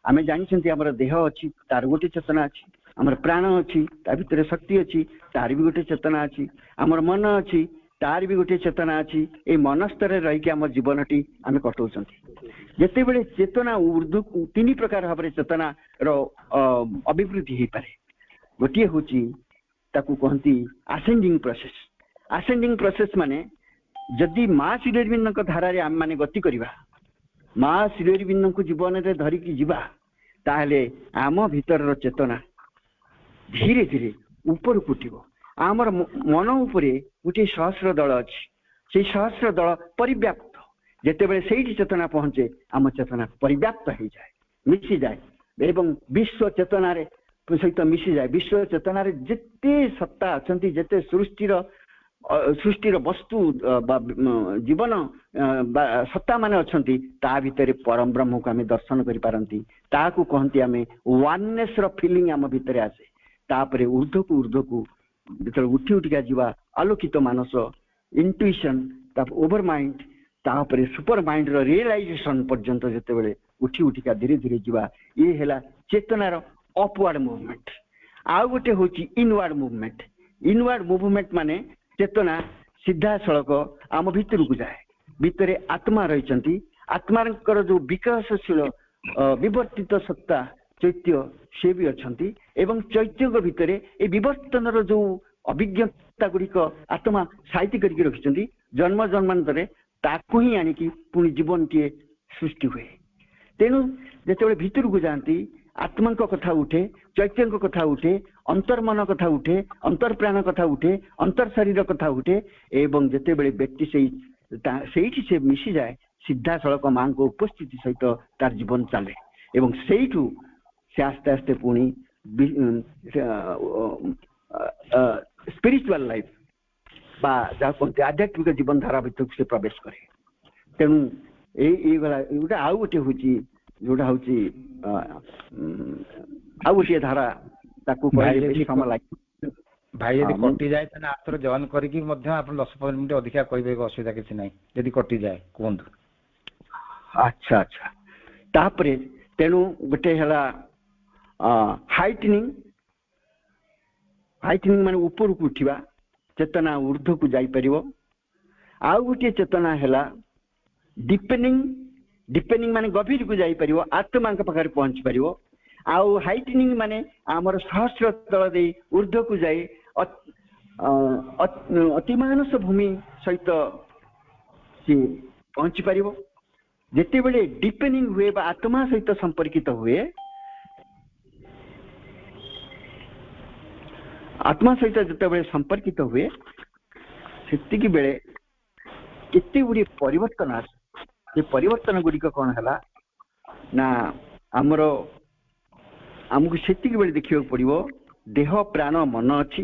आम जानी आमर देह अच्छी तार गोटे चेतना अच्छी, आमर प्राण अच्छी ता भितर शक्ति अच्छी तार भी गोटे चेतना अच्छी आमर मन अच्छी तार भी गोटे चेतना अच्छी ए मन स्तर रही आम जीवनटी आम कटाऊँ जिते बड़े चेतना ऊर्ध्व तीन प्रकार भाव चेतना अभिवृद्धि हो पाए गोटे हूँ ताकू कहती आसेंडिंग प्रोसेस माने जदि माँ श्रीअरविंद धारा आम मैंने गति करवा माँ श्रीअरविंद को जीवन में धरिकी जीवा ताहले आम भीतर चेतना धीरे धीरे ऊपर उठिब आमर मन उपरे गोटे सहस्र दल अच्छी से सहस्र दल परिव्याप्त जिते बड़े से चेतना पहुंचे आम चेतना परिव्याप्त हो जाए मिसी जाए एवं विश्व चेतना सहित मिसी जाए विश्व चेतना जिते सत्ता अच्छा जिते सृष्टिर वस्तु जीवन सत्ता माने अच्छी ता भितर परम ब्रह्म को आम दर्शन करी ताकू कहती आम वाननेस रो फीलिंग आम भितर आसे तापरे ऊर्ध्व को जो उठी उठिका जीवा आलोकित मानस इंट्यूशन ओवर माइंड तापरे सुपर माइंड रो रियलाइजेशन पर्यंत जिते बड़े उठी उठिका धीरे धीरे जीवा ये है चेतनार अपवार्ड मूवमेंट आउ गोटे हूँ इनवार्ड मूवमेंट माने चेतना सीधा सड़क आम भितर को जाए भितर आत्मा रही आत्मार जो विकासशील विवर्तित सत्ता चैत्य से भी अच्छा एवं चैत्य भितर ये विवर्तन जो अभिज्ञता गुड़िक आत्मा साहित्य करके रखिंट जन्म जन्मांतर ताकू ही आणिकी पुणी जीवन टे सृष्टि हुए तेणु जिते भितर को जाती आत्मा कथा उठे चैत्य कथा उठे अंतर्मन कथा उठे अंतर प्राण कथा उठे अंतर शरीर कथा उठे एवं जिते बड़े व्यक्ति से मिसी जाए सीधा सड़क माँ को उपस्थिति सहित तार जीवन चले एवं सेठू से आस्ते आस्ते पुणी स्पिरिचुअल लाइफ कहते आध्यात्मिक जीवन धारा भितर से प्रवेश करे तेणु ये आउ गोटे हूँ जोटा हूँ आउ गोटे धारा समय लगे भाई यदि कटि जाए आथर जॉइन करके 10-15 मिनट अधिका कह असुविधा किसी ना यदि कटि जाए कहतु अच्छा अच्छा तापरे तेणु गोटे है हाइटनिंग माने ऊपर को उठा चेतना ऊर्ध्व को जापर आउ गोटे चेतना है डिपेनिंग माने गभीर को जापर आत्मा पाखे पहुंची पार आउ हाइटनिंग माने आमर सहस्र तल दे ऊर्ध्व को जाए अतिमानस भूमि सहित सी पहुंची पार जिते बड़े डिपेनिंग हुए आत्मा सहित संपर्कित हुए आत्मा सहित जिते बड़े संपर्कित हुए से बेले केते गुड़ी परिवर्तन आसे परिवर्तन गुड़िक कौन है ना आमर आमको से बेले देखा पड़ो देह प्राण मन अच्छी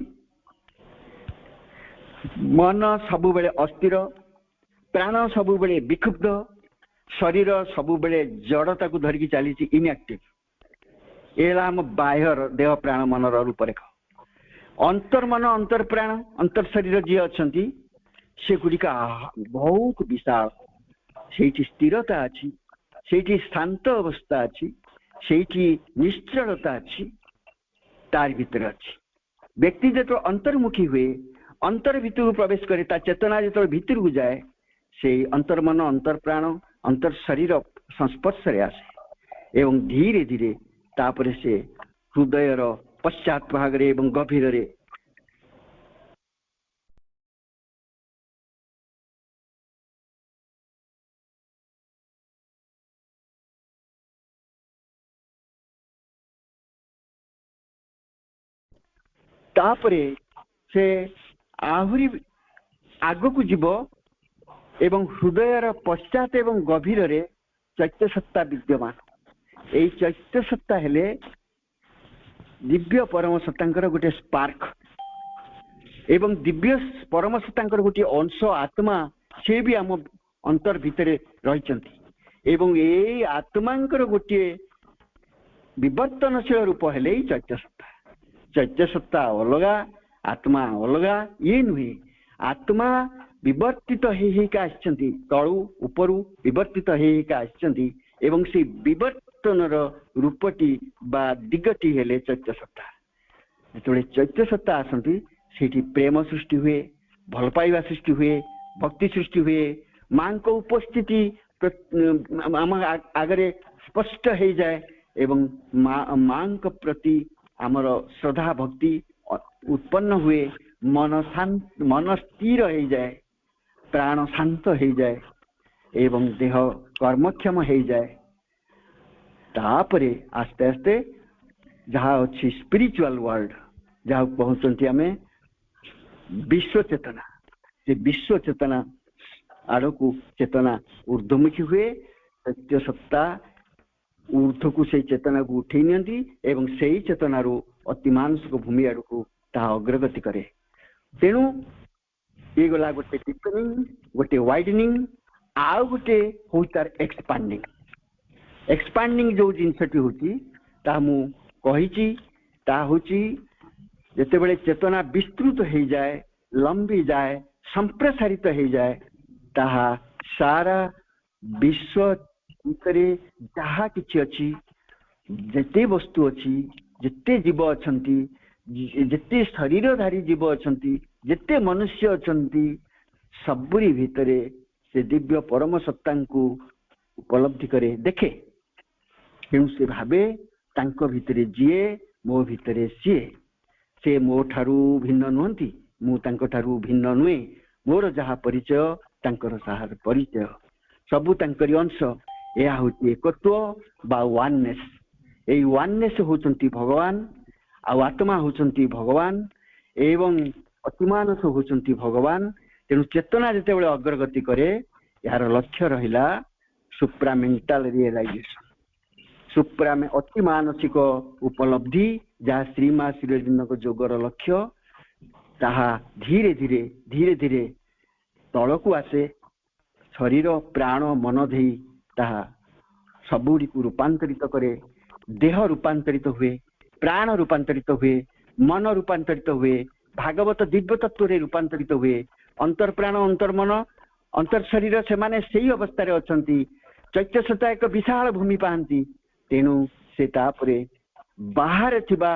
मन सबु बेले अस्थिर प्राण सबु बेले विक्षुब्ध शरीर सबु बेले जड़ता को धरिकी चली इनएक्टिव ये आम बाह्य देह प्राण मनर रूपरेखा अंतर्मन अंतर प्राण अंतर शरीर जी अच्छा से गुड़िका बहुत विशाल से स्थिरता अच्छी से शांत अवस्था अच्छी से निश्चलता अच्छी तार भीतर अच्छी व्यक्ति जो अंतर्मुखी हुए अंतर भीतर को प्रवेश करे चेतना जो भीतर को जाए से अंतर्मन अंतर प्राण अंतर शरीर संस्पर्श आसे एवं धीरे धीरे तापर से हृदयर पश्चात भाग एवं गभीर रे तापरे से आहुरी आग को जीव एवं हृदयर पश्चात एवं गभीर रे चैत्य सत्ता विद्यमान यही चैत्य सत्ता हेले दिव्य परम सत्तांकर गोटे स्पार्क एवं दिव्य परम सत्तांकर गोटे अंश आत्मा से भी आम अंतर भितर रही एवं ये आत्मांकर गोटे विवर्तनशील रूप हेले चैत्य सत्ता अलगा आत्मा अलगा ये नुहे आत्मा विवर्तित होइका आछंती तळु उपरु विवर्तित होइका आछंती एवं से विवर्तन रूपटी बा दिगटी हेले चैत्य सत्ता ଯେତେବେଳେ ଚୈତ୍ୟ ସତ୍ତା ଆସନ୍ତି ସେଇଠି ପ୍ରେମ ସୃଷ୍ଟି ହୁଏ, ଭଲ ପାଇବା ସୃଷ୍ଟି ହୁଏ, ଭକ୍ତି ସୃଷ୍ଟି ହୁଏ, ମାଙ୍କ ଉପସ୍ଥିତି ଆମ ଆଗରେ ସ୍ପଷ୍ଟ ହେଇଯାଏ ଏବଂ ମାଙ୍କ ପ୍ରତି ଆମର ଶ୍ରଦ୍ଧା ଭକ୍ତି ଉତ୍ପନ୍ନ ହୁଏ, ମନ ସ୍ଥିର ହେଇଯାଏ, ପ୍ରାଣ ଶାନ୍ତ ହେଇଯାଏ ଏବଂ ଦେହ କର୍ମକ୍ଷମ ହେଇଯାଏ। ତାପରେ ଆସ୍ତେ ଆସ୍ତେ ଯାହା ଅଛି ସ୍ପିରିଚୁଆଲ ୱାର୍ଲଡ, ଯାହାକୁ କହୁଛନ୍ତି ଆମେ ବିଶ୍ୱ ଚେତନା, ସେ ବିଶ୍ୱ ଚେତନା ଆଡ଼କୁ ଚେତନା ଊର୍ଦ୍ଧ୍ୱମୁଖୀ ହୁଏ। ସତ୍ୟ ସତ୍ତା ଊର୍ଦ୍ଧ୍ୱକୁ ସେଇ ଚେତନାକୁ ଉଠେଇ ନିଅନ୍ତି ଏବଂ ସେଇ ଚେତନାରୁ ଅତି ମାନସିକ ଭୂମି ଆଡ଼କୁ ତାହା ଅଗ୍ରଗତି କରେ। ତେଣୁ ଇଏ ଗଲା ଗୋଟେ ଡିପେନିଂ, ଗୋଟେ ୱାଇଡନିଂ, ଆଉ ଗୋଟେ ହଉଛି ତାର ଏକ୍ସପାଣ୍ଡିଂ। ଏକ୍ସପାଣ୍ଡିଂ ଯୋଉ ଜିନିଷଟି ହଉଛି ତାହା ମୁଁ କହିଛି, ତାହା ହଉଛି ଯେତେବେଳେ ଚେତନା ବିସ୍ତୃତ ହେଇଯାଏ, ଲମ୍ବି ଯାଏ, ସମ୍ପ୍ରସାରିତ ହେଇଯାଏ, ତାହା ସାରା ବିଶ୍ୱ ଭିତରେ ଯାହା କିଛି ଅଛି, ଯେତେ ବସ୍ତୁ ଅଛି, ଯେତେ ଜୀବ ଅଛନ୍ତି, ଯେତେ ଶରୀରଧାରୀ ଜୀବ ଅଛନ୍ତି, ଯେତେ ମନୁଷ୍ୟ ଅଛନ୍ତି, ସବୁରି ଭିତରେ ସେ ଦିବ୍ୟ ପରମ ସତ୍ତାଙ୍କୁ ଉପଲବ୍ଧି କରେ, ଦେଖେ। ତେଣୁ ସେ ଭାବେ ତାଙ୍କ ଭିତରେ ଯିଏ, ମୋ ଭିତରେ ସିଏ। ସେ ମୋ ଠାରୁ ଭିନ୍ନ ନୁହନ୍ତି, ମୁଁ ତାଙ୍କ ଠାରୁ ଭିନ୍ନ ନୁହେଁ। ମୋର ଯାହା ପରିଚୟ ତାଙ୍କର ତାହାର ପରିଚୟ, ସବୁ ତାଙ୍କରି ଅଂଶ। ଏହା ହଉଛି ଏକତ୍ୱ ବା ୱାନନେସ୍। ଏଇ ୱାନନେସ୍ ହଉଛନ୍ତି ଭଗବାନ, ଆଉ ଆତ୍ମା ହଉଛନ୍ତି ଭଗବାନ ଏବଂ ଅତିମାନସ ହଉଛନ୍ତି ଭଗବାନ। ତେଣୁ ଚେତନା ଯେତେବେଳେ ଅଗ୍ରଗତି କରେ, ଏହାର ଲକ୍ଷ୍ୟ ରହିଲା ସୁପ୍ରାମେଣ୍ଟାଲ ରିଏଲାଇଜେସନ, ଅତି ମାନସିକ ଉପଲବ୍ଧି, ଯାହା ଶ୍ରୀମା ଶ୍ରୀଅରବିନ୍ଦଙ୍କ ଯୋଗର ଲକ୍ଷ୍ୟ। ତାହା ଧୀରେ ଧୀରେ ଧୀରେ ଧୀରେ ତଳକୁ ଆସେ, ଶରୀର ପ୍ରାଣ ମନ ଦେଇ ତାହା ସବୁଗୁଡ଼ିକୁ ରୂପାନ୍ତରିତ କରେ। ଦେହ ରୂପାନ୍ତରିତ ହୁଏ, ପ୍ରାଣ ରୂପାନ୍ତରିତ ହୁଏ, ମନ ରୂପାନ୍ତରିତ ହୁଏ, ଭାଗବତ ଦିବ୍ୟ ତତ୍ୱରେ ରୂପାନ୍ତରିତ ହୁଏ। ଅନ୍ତର୍ପ୍ରାଣ ଅନ୍ତର୍ମନ ଅନ୍ତର୍ ଶରୀର ସେମାନେ ସେଇ ଅବସ୍ଥାରେ ଅଛନ୍ତି। ଚୈତ୍ୟ ସତ୍ତା ଏକ ବିଶାଳ ଭୂମି ପାଆନ୍ତି। ତେଣୁ ସେ ତାପରେ ବାହାରେ ଥିବା,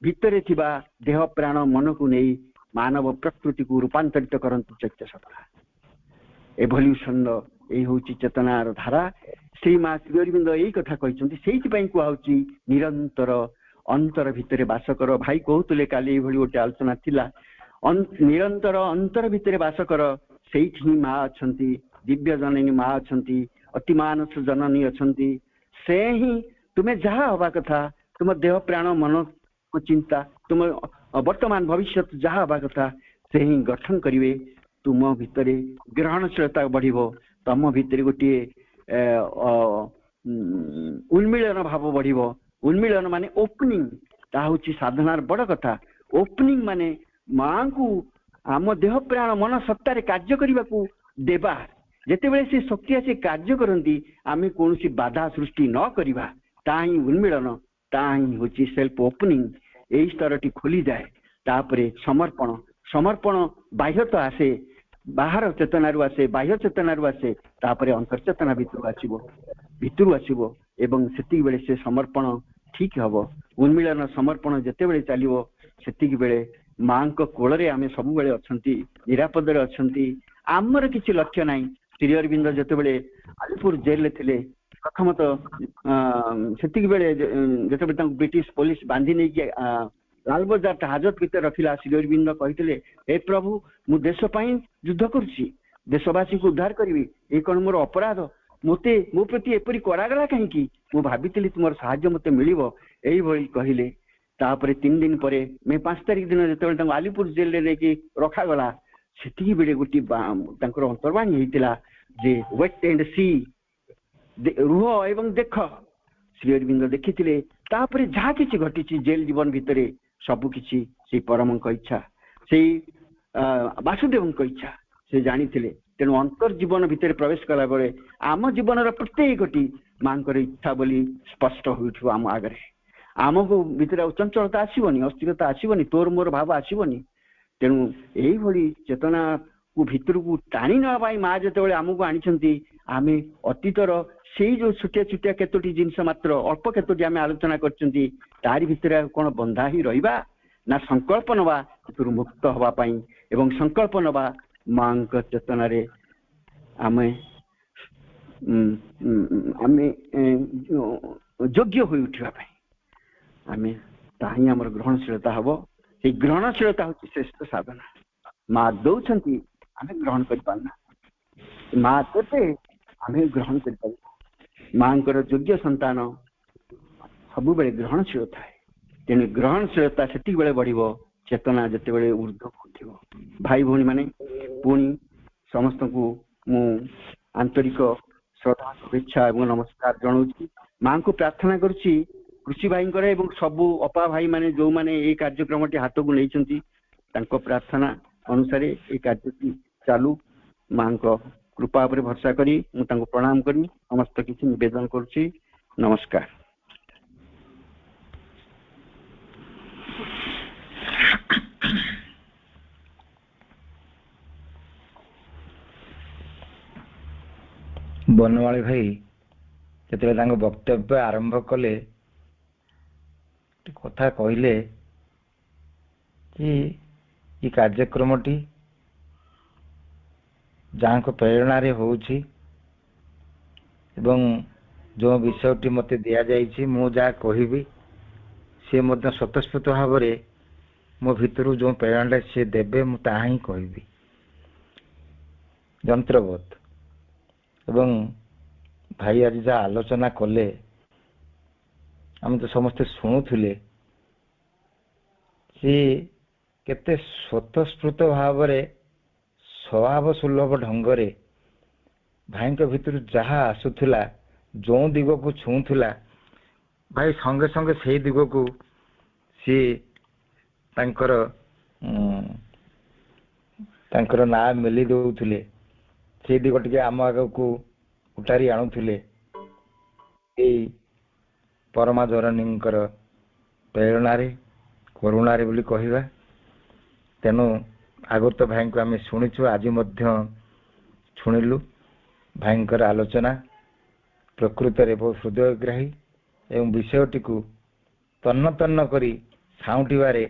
ଭିତରେ ଥିବା ଦେହ ପ୍ରାଣ ମନକୁ ନେଇ ମାନବ ପ୍ରକୃତିକୁ ରୂପାନ୍ତରିତ କରନ୍ତି ଚୈତ୍ୟ ସତ୍ତା। ଏଭଲ୍ୟୁସନର ଏଇ ହଉଛି ଚେତନାର ଧାରା। ଶ୍ରୀମା ଶ୍ରୀଅରବିନ୍ଦ ଏଇ କଥା କହିଛନ୍ତି। ସେଇଥିପାଇଁ କୁହାହଉଛି ନିରନ୍ତର ଅନ୍ତର ଭିତରେ ବାସ କର। ଭାଇ କହୁଥିଲେ କାଲି ଏଇଭଳି ଗୋଟେ ଆଲୋଚନା ଥିଲା, ନିରନ୍ତର ଅନ୍ତର ଭିତରେ ବାସ କର। ସେଇଠି ହିଁ ମା ଅଛନ୍ତି, ଦିବ୍ୟ ଜନନୀ ମା ଅଛନ୍ତି, ଅତିମାନସ ଜନନୀ ଅଛନ୍ତି। ସେ ହିଁ ତୁମେ ଯାହା ହବା କଥା, ତୁମ ଦେହ ପ୍ରାଣ ମନକୁ ଚିନ୍ତା, ତୁମ ବର୍ତ୍ତମାନ ଭବିଷ୍ୟତ ଯାହା ହବା କଥା, ସେ ହିଁ ଗଠନ କରିବେ। ତୁମ ଭିତରେ ଗ୍ରହଣଶୀଳତା ବଢିବ, ତମ ଭିତରେ ଗୋଟିଏ ଉନ୍ମିଳନ ଭାବ ବଢିବ। ଉନ୍ମିଳନ ମାନେ ଓପନିଂ, ତାହା ହଉଛି ସାଧନାର ବଡ କଥା। ଓପନିଂ ମାନେ ମାଙ୍କୁ ଆମ ଦେହ ପ୍ରାଣ ମନ ସତ୍ତାରେ କାର୍ଯ୍ୟ କରିବାକୁ ଦେବା। ଯେତେବେଳେ ସେ ଶକ୍ତି ଆସି କାର୍ଯ୍ୟ କରନ୍ତି, ଆମେ କୌଣସି ବାଧା ସୃଷ୍ଟି ନ କରିବା, ତାହା ହିଁ ଉନ୍ମିଳନ, ତାହା ହିଁ ହଉଛି ସେଲ୍ଫ ଓପନିଂ। ଏଇ ସ୍ତରଟି ଖୋଲିଯାଏ। ତାପରେ ସମର୍ପଣ, ସମର୍ପଣ ବାହ୍ୟତ ଆସେ, ବାହାର ଚେତନାରୁ ଆସେ, ବାହ୍ୟ ଚେତନାରୁ ଆସେ, ତାପରେ ଅନ୍ତର୍ଚେତନା ଭିତରୁ ଆସିବ ଏବଂ ସେତିକି ବେଳେ ସେ ସମର୍ପଣ ଠିକ ହବ। ଉନ୍ମିଳନ ସମର୍ପଣ ଯେତେବେଳେ ଚାଲିବ, ସେତିକି ବେଳେ ମାଙ୍କ କୋଳରେ ଆମେ ସବୁବେଳେ ଅଛନ୍ତି, ନିରାପଦରେ ଅଛନ୍ତି। ଆମର କିଛି ଲକ୍ଷ୍ୟ ନାହିଁ। ଶ୍ରୀ ଅରବିନ୍ଦ ଯେତେବେଳେ ଆଲିପୁର ଜେଲରେ ଥିଲେ, ପ୍ରଥମତଃ ସେତିକି ବେଳେ ଯେତେବେଳେ ତାଙ୍କୁ ବ୍ରିଟିଶ ପୋଲିସ ବାନ୍ଧି ନେଇକି ଲାଲବଜାର ହାଜତ ଭିତରେ ରଖିଲା, ଶ୍ରୀ ଅରବିନ୍ଦ କହିଥିଲେ, ହେ ପ୍ରଭୁ, ମୁଁ ଦେଶ ପାଇଁ ଯୁଦ୍ଧ କରୁଛି, ଦେଶବାସୀଙ୍କୁ ଉଦ୍ଧାର କରିବି, ଏ କଣ ମୋର ଅପରାଧ? ମୋତେ ମୋ ପ୍ରତି ଏପରି କରାଗଲା କାହିଁକି? ମୁଁ ଭାବିଥିଲି ତୁମର ସାହାଯ୍ୟ ମୋତେ ମିଳିବ। ଏଇଭଳି କହିଲେ। ତାପରେ 3 ଦିନ ପରେ ମେ 5 ତାରିଖ ଦିନ ଯେତେବେଳେ ତାଙ୍କୁ ଆଲିପୁର ଜେଲରେ ନେଇକି ରଖାଗଲା, ସେତିକି ବେଳେ ଗୋଟିଏ ତାଙ୍କର ଅନ୍ତର୍ବାଣୀ ହେଇଥିଲା ଯେ ୱେଟ୍ ଆଣ୍ଡ ସି, ରୁହ ଏବଂ ଦେଖ। ଶ୍ରୀ ଅରବିନ୍ଦ ଦେଖିଥିଲେ। ତାପରେ ଯାହା କିଛି ଘଟିଛି ଜେଲ ଜୀବନ ଭିତରେ, ସବୁ କିଛି ସେଇ ପରମଙ୍କ ଇଚ୍ଛା, ସେଇ ବାସୁଦେବଙ୍କ ଇଚ୍ଛା ସେ ଜାଣିଥିଲେ। ତେଣୁ ଅନ୍ତର୍ଜୀବନ ଭିତରେ ପ୍ରବେଶ କଲା ବେଳେ ଆମ ଜୀବନର ପ୍ରତ୍ୟେକଟି ମାଙ୍କର ଇଚ୍ଛା ବୋଲି ସ୍ପଷ୍ଟ ହେଉଥିବ ଆମ ଆଗରେ। ଆମକୁ ଭିତରେ ଆଉ ଚଞ୍ଚଳତା ଆସିବନି, ଅସ୍ଥିରତା ଆସିବନି, ତୋର ମୋର ଭାବ ଆସିବନି। ତେଣୁ ଏଇଭଳି ଚେତନାକୁ ଭିତରକୁ ଟାଣି ନେବା ପାଇଁ ମା ଯେତେବେଳେ ଆମକୁ ଆଣିଛନ୍ତି, ଆମେ ଅତୀତର ସେଇ ଯୋଉ ଛୋଟିଆ ଛୋଟିଆ କେତୋଟି ଜିନିଷ, ମାତ୍ର ଅଳ୍ପ କେତୋଟି ଆମେ ଆଲୋଚନା କରିଛନ୍ତି, ତାରି ଭିତରେ ଆଉ କଣ ବନ୍ଧା ହିଁ ରହିବା? ନା ସଂକଳ୍ପ ନେବା ସେଥିରୁ ମୁକ୍ତ ହେବା ପାଇଁ ଏବଂ ସଂକଳ୍ପ ନେବା ମାଙ୍କ ଚେତନାରେ ଆମେ ଆମେ ଯୋଗ୍ୟ ହୋଇ ଉଠିବା ପାଇଁ ଆମେ ତାହା ହିଁ ଆମର ଗ୍ରହଣଶୀଳତା ହବ। ସେଇ ଗ୍ରହଣଶୀଳତା ହଉଛି ଶ୍ରେଷ୍ଠ ସାଧନା। ମା ଦଉଛନ୍ତି ଆମେ ଗ୍ରହଣ କରିପାରୁନା, ମା ଦେବେ ଆମେ ଗ୍ରହଣ କରିପାରିବା। ମାଙ୍କର ଯୋଗ୍ୟ ସନ୍ତାନ ସବୁବେଳେ ଗ୍ରହଣଶୀଳ ଥାଏ। ତେଣୁ ଗ୍ରହଣଶୀଳତା ସେତିକି ବେଳେ ବଢିବ ଚେତନା ଯେତେବେଳେ ଉର୍ଦ୍ଧ୍ୱକୁ ଉଠିବ। ଭାଇ ଭଉଣୀ ମାନେ ପୁଣି ସମସ୍ତଙ୍କୁ ମୁଁ ଆନ୍ତରିକ ଶ୍ରଦ୍ଧା ଶୁଭେଚ୍ଛା ଏବଂ ନମସ୍କାର ଜଣାଉଛି। ମାଙ୍କୁ ପ୍ରାର୍ଥନା କରୁଛି କୃଷି ଭାଇଙ୍କର ଏବଂ ସବୁ ଅପା ଭାଇ ମାନେ ଯୋଉମାନେ ଏଇ କାର୍ଯ୍ୟକ୍ରମଟି ହାତକୁ ନେଇଛନ୍ତି ତାଙ୍କ ପ୍ରାର୍ଥନା ଅନୁସାରେ ଏଇ କାର୍ଯ୍ୟଟି ଚାଲୁ। ମାଙ୍କ କୃପା ଉପରେ ଭରସା କରି ମୁଁ ତାଙ୍କୁ ପ୍ରଣାମ କରି ସମସ୍ତ କିଛି ନିବେଦନ କରୁଛି। ନମସ୍କାର। ବନମାଳୀ ଭାଇ ଯେତେବେଳେ ତାଙ୍କ ବକ୍ତବ୍ୟ ଆରମ୍ଭ କଲେ କଥା କହିଲେ ଯେ ଏ କାର୍ଯ୍ୟକ୍ରମଟି ଯାହାଙ୍କ ପ୍ରେରଣାରେ ହେଉଛି ଏବଂ ଯେଉଁ ବିଷୟଟି ମୋତେ ଦିଆଯାଇଛି ମୁଁ ଯାହା କହିବି ସେ ମଧ୍ୟ ସ୍ୱତଃସ୍ଫୂର୍ତ୍ତ ଭାବରେ ମୋ ଭିତରୁ ଯେଉଁ ପ୍ରେରଣାଟା ସେ ଦେବେ ମୁଁ ତାହା ହିଁ କହିବି। ଯନ୍ତ୍ରବତ୍ ଏବଂ ଭାଇ ଆଜି ଯାହା ଆଲୋଚନା କଲେ ଆମେ ତ ସମସ୍ତେ ଶୁଣୁଥିଲେ ସେ କେତେ ସ୍ୱତଃସ୍ଫୂର୍ତ୍ତ ଭାବରେ ସ୍ୱଭାବ ସୁଲଭ ଢଙ୍ଗରେ ଭାଇଙ୍କ ଭିତରୁ ଯାହା ଆସୁଥିଲା ଯେଉଁ ଦିଗକୁ ଛୁଉଁଥିଲା ଭାଇ ସଙ୍ଗେ ସଙ୍ଗେ ସେଇ ଦିଗକୁ ସିଏ ତାଙ୍କର ନାଁ ମେଲି ଦେଉଥିଲେ। ସେଇ ଦିଗ ଟିକେ ଆମ ଆଗକୁ ଉଟାରି ଆଣୁଥିଲେ ଏଇ ପରମା ଜନନୀଙ୍କର ପ୍ରେରଣାରେ କରୁଣାରେ ବୋଲି କହିବା। ତେଣୁ ଆଗରୁ ତ ଭାଇଙ୍କୁ ଆମେ ଶୁଣିଛୁ, ଆଜି ମଧ୍ୟ ଶୁଣିଲୁ ଭାଇଙ୍କର ଆଲୋଚନା ପ୍ରକୃତରେ ବହୁତ ହୃଦୟଗ୍ରାହୀ ଏବଂ ବିଷୟଟିକୁ ତନ୍ନ ତନ୍ନ କରି ସାଉଁଟିବାରେ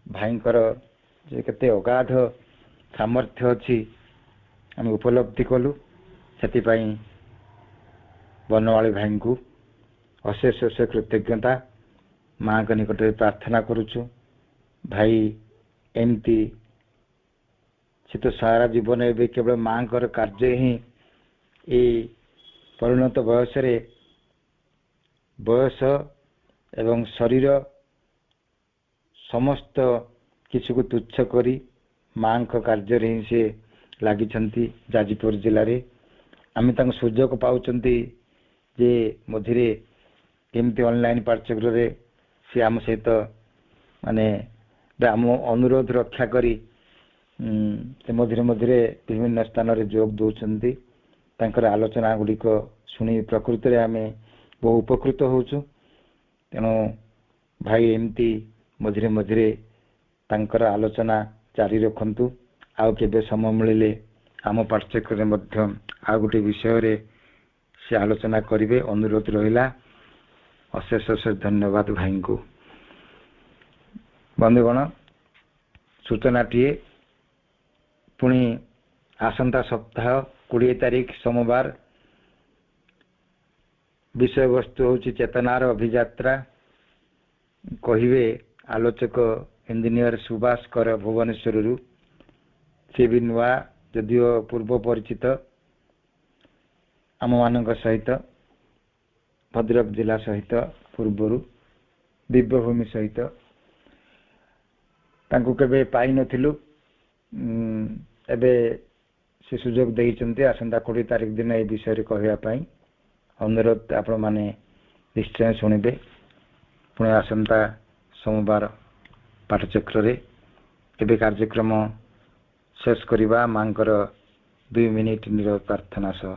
ଭାଇଙ୍କର ଯେ କେତେ ଅଗାଧ ସାମର୍ଥ୍ୟ ଅଛି ଆମେ ଉପଲବ୍ଧି କଲୁ। ସେଥିପାଇଁ ବନମାଳୀ ଭାଇଙ୍କୁ ଅଶେଷ ଅଶେଷ କୃତଜ୍ଞତା ମାଙ୍କ ନିକଟରେ ପ୍ରାର୍ଥନା କରୁଛୁ। ଭାଇ ଏମିତି ସେ ତ ସାରା ଜୀବନ ଏବେ କେବଳ ମାଙ୍କର କାର୍ଯ୍ୟ ହିଁ ଏଇ ପରିଣତ ବୟସରେ ବୟସ ଏବଂ ଶରୀର ସମସ୍ତ କିଛିକୁ ତୁଚ୍ଛ କରି ମାଙ୍କ କାର୍ଯ୍ୟରେ ହିଁ ସେ ଲାଗିଛନ୍ତି ଯାଜପୁର ଜିଲ୍ଲାରେ। ଆମେ ତାଙ୍କୁ ସୁଯୋଗ ପାଉଛନ୍ତି ଯେ ମଝିରେ କେମିତି ଅନଲାଇନ୍ ପାଠ୍ୟକ୍ରମରେ ସେ ଆମ ସହିତ ମାନେ ଆମ ଅନୁରୋଧ ରକ୍ଷା କରି ସେ ମଝିରେ ମଝିରେ ବିଭିନ୍ନ ସ୍ଥାନରେ ଯୋଗ ଦେଉଛନ୍ତି। ତାଙ୍କର ଆଲୋଚନା ଗୁଡ଼ିକ ଶୁଣି ପ୍ରକୃତରେ ଆମେ ବହୁ ଉପକୃତ ହେଉଛୁ। ତେଣୁ ଭାଇ ଏମିତି ମଝିରେ ମଝିରେ ତାଙ୍କର ଆଲୋଚନା ଜାରି ରଖନ୍ତୁ। ଆଉ କେବେ ସମୟ ମିଳିଲେ ଆମ ପାଠ୍ୟକ୍ରମରେ ମଧ୍ୟ ଆଉ ଗୋଟେ ବିଷୟରେ ସେ ଆଲୋଚନା କରିବେ, ଅନୁରୋଧ ରହିଲା। ଅଶେଷ ଅଶେଷ ଧନ୍ୟବାଦ ଭାଇଙ୍କୁ। ବନ୍ଧୁଗଣ, ସୂଚନାଟିଏ ପୁଣି ଆସନ୍ତା ସପ୍ତାହ 20 ତାରିଖ ସୋମବାର ବିଷୟବସ୍ତୁ ହେଉଛି ଚେତନାର ଅଭିଯାତ୍ରା। କହିବେ ଆଲୋଚକ ଇଞ୍ଜିନିୟର ସୁବାସ କର ଭୁବନେଶ୍ୱରରୁ। ସେ ବି ନୂଆ, ଯଦିଓ ପୂର୍ବ ପରିଚିତ ଆମମାନଙ୍କ ସହିତ, ଭଦ୍ରକ ଜିଲ୍ଲା ସହିତ ପୂର୍ବରୁ ଦିବ୍ୟଭୂମି ସହିତ ତାଙ୍କୁ କେବେ ପାଇନଥିଲୁ। ଏବେ ସେ ସୁଯୋଗ ଦେଇଛନ୍ତି ଆସନ୍ତା 20 ତାରିଖ ଦିନ ଏ ବିଷୟରେ କହିବା ପାଇଁ। ଅନୁରୋଧ ଆପଣମାନେ ନିଶ୍ଚୟ ଶୁଣିବେ। ପୁଣି ଆସନ୍ତା ସୋମବାର ପାଠଚକ୍ରରେ ଏବେ କାର୍ଯ୍ୟକ୍ରମ ଶେଷ କରିବା ମାଙ୍କର 2 ମିନିଟ୍ ନିରବ ପ୍ରାର୍ଥନା ସହ।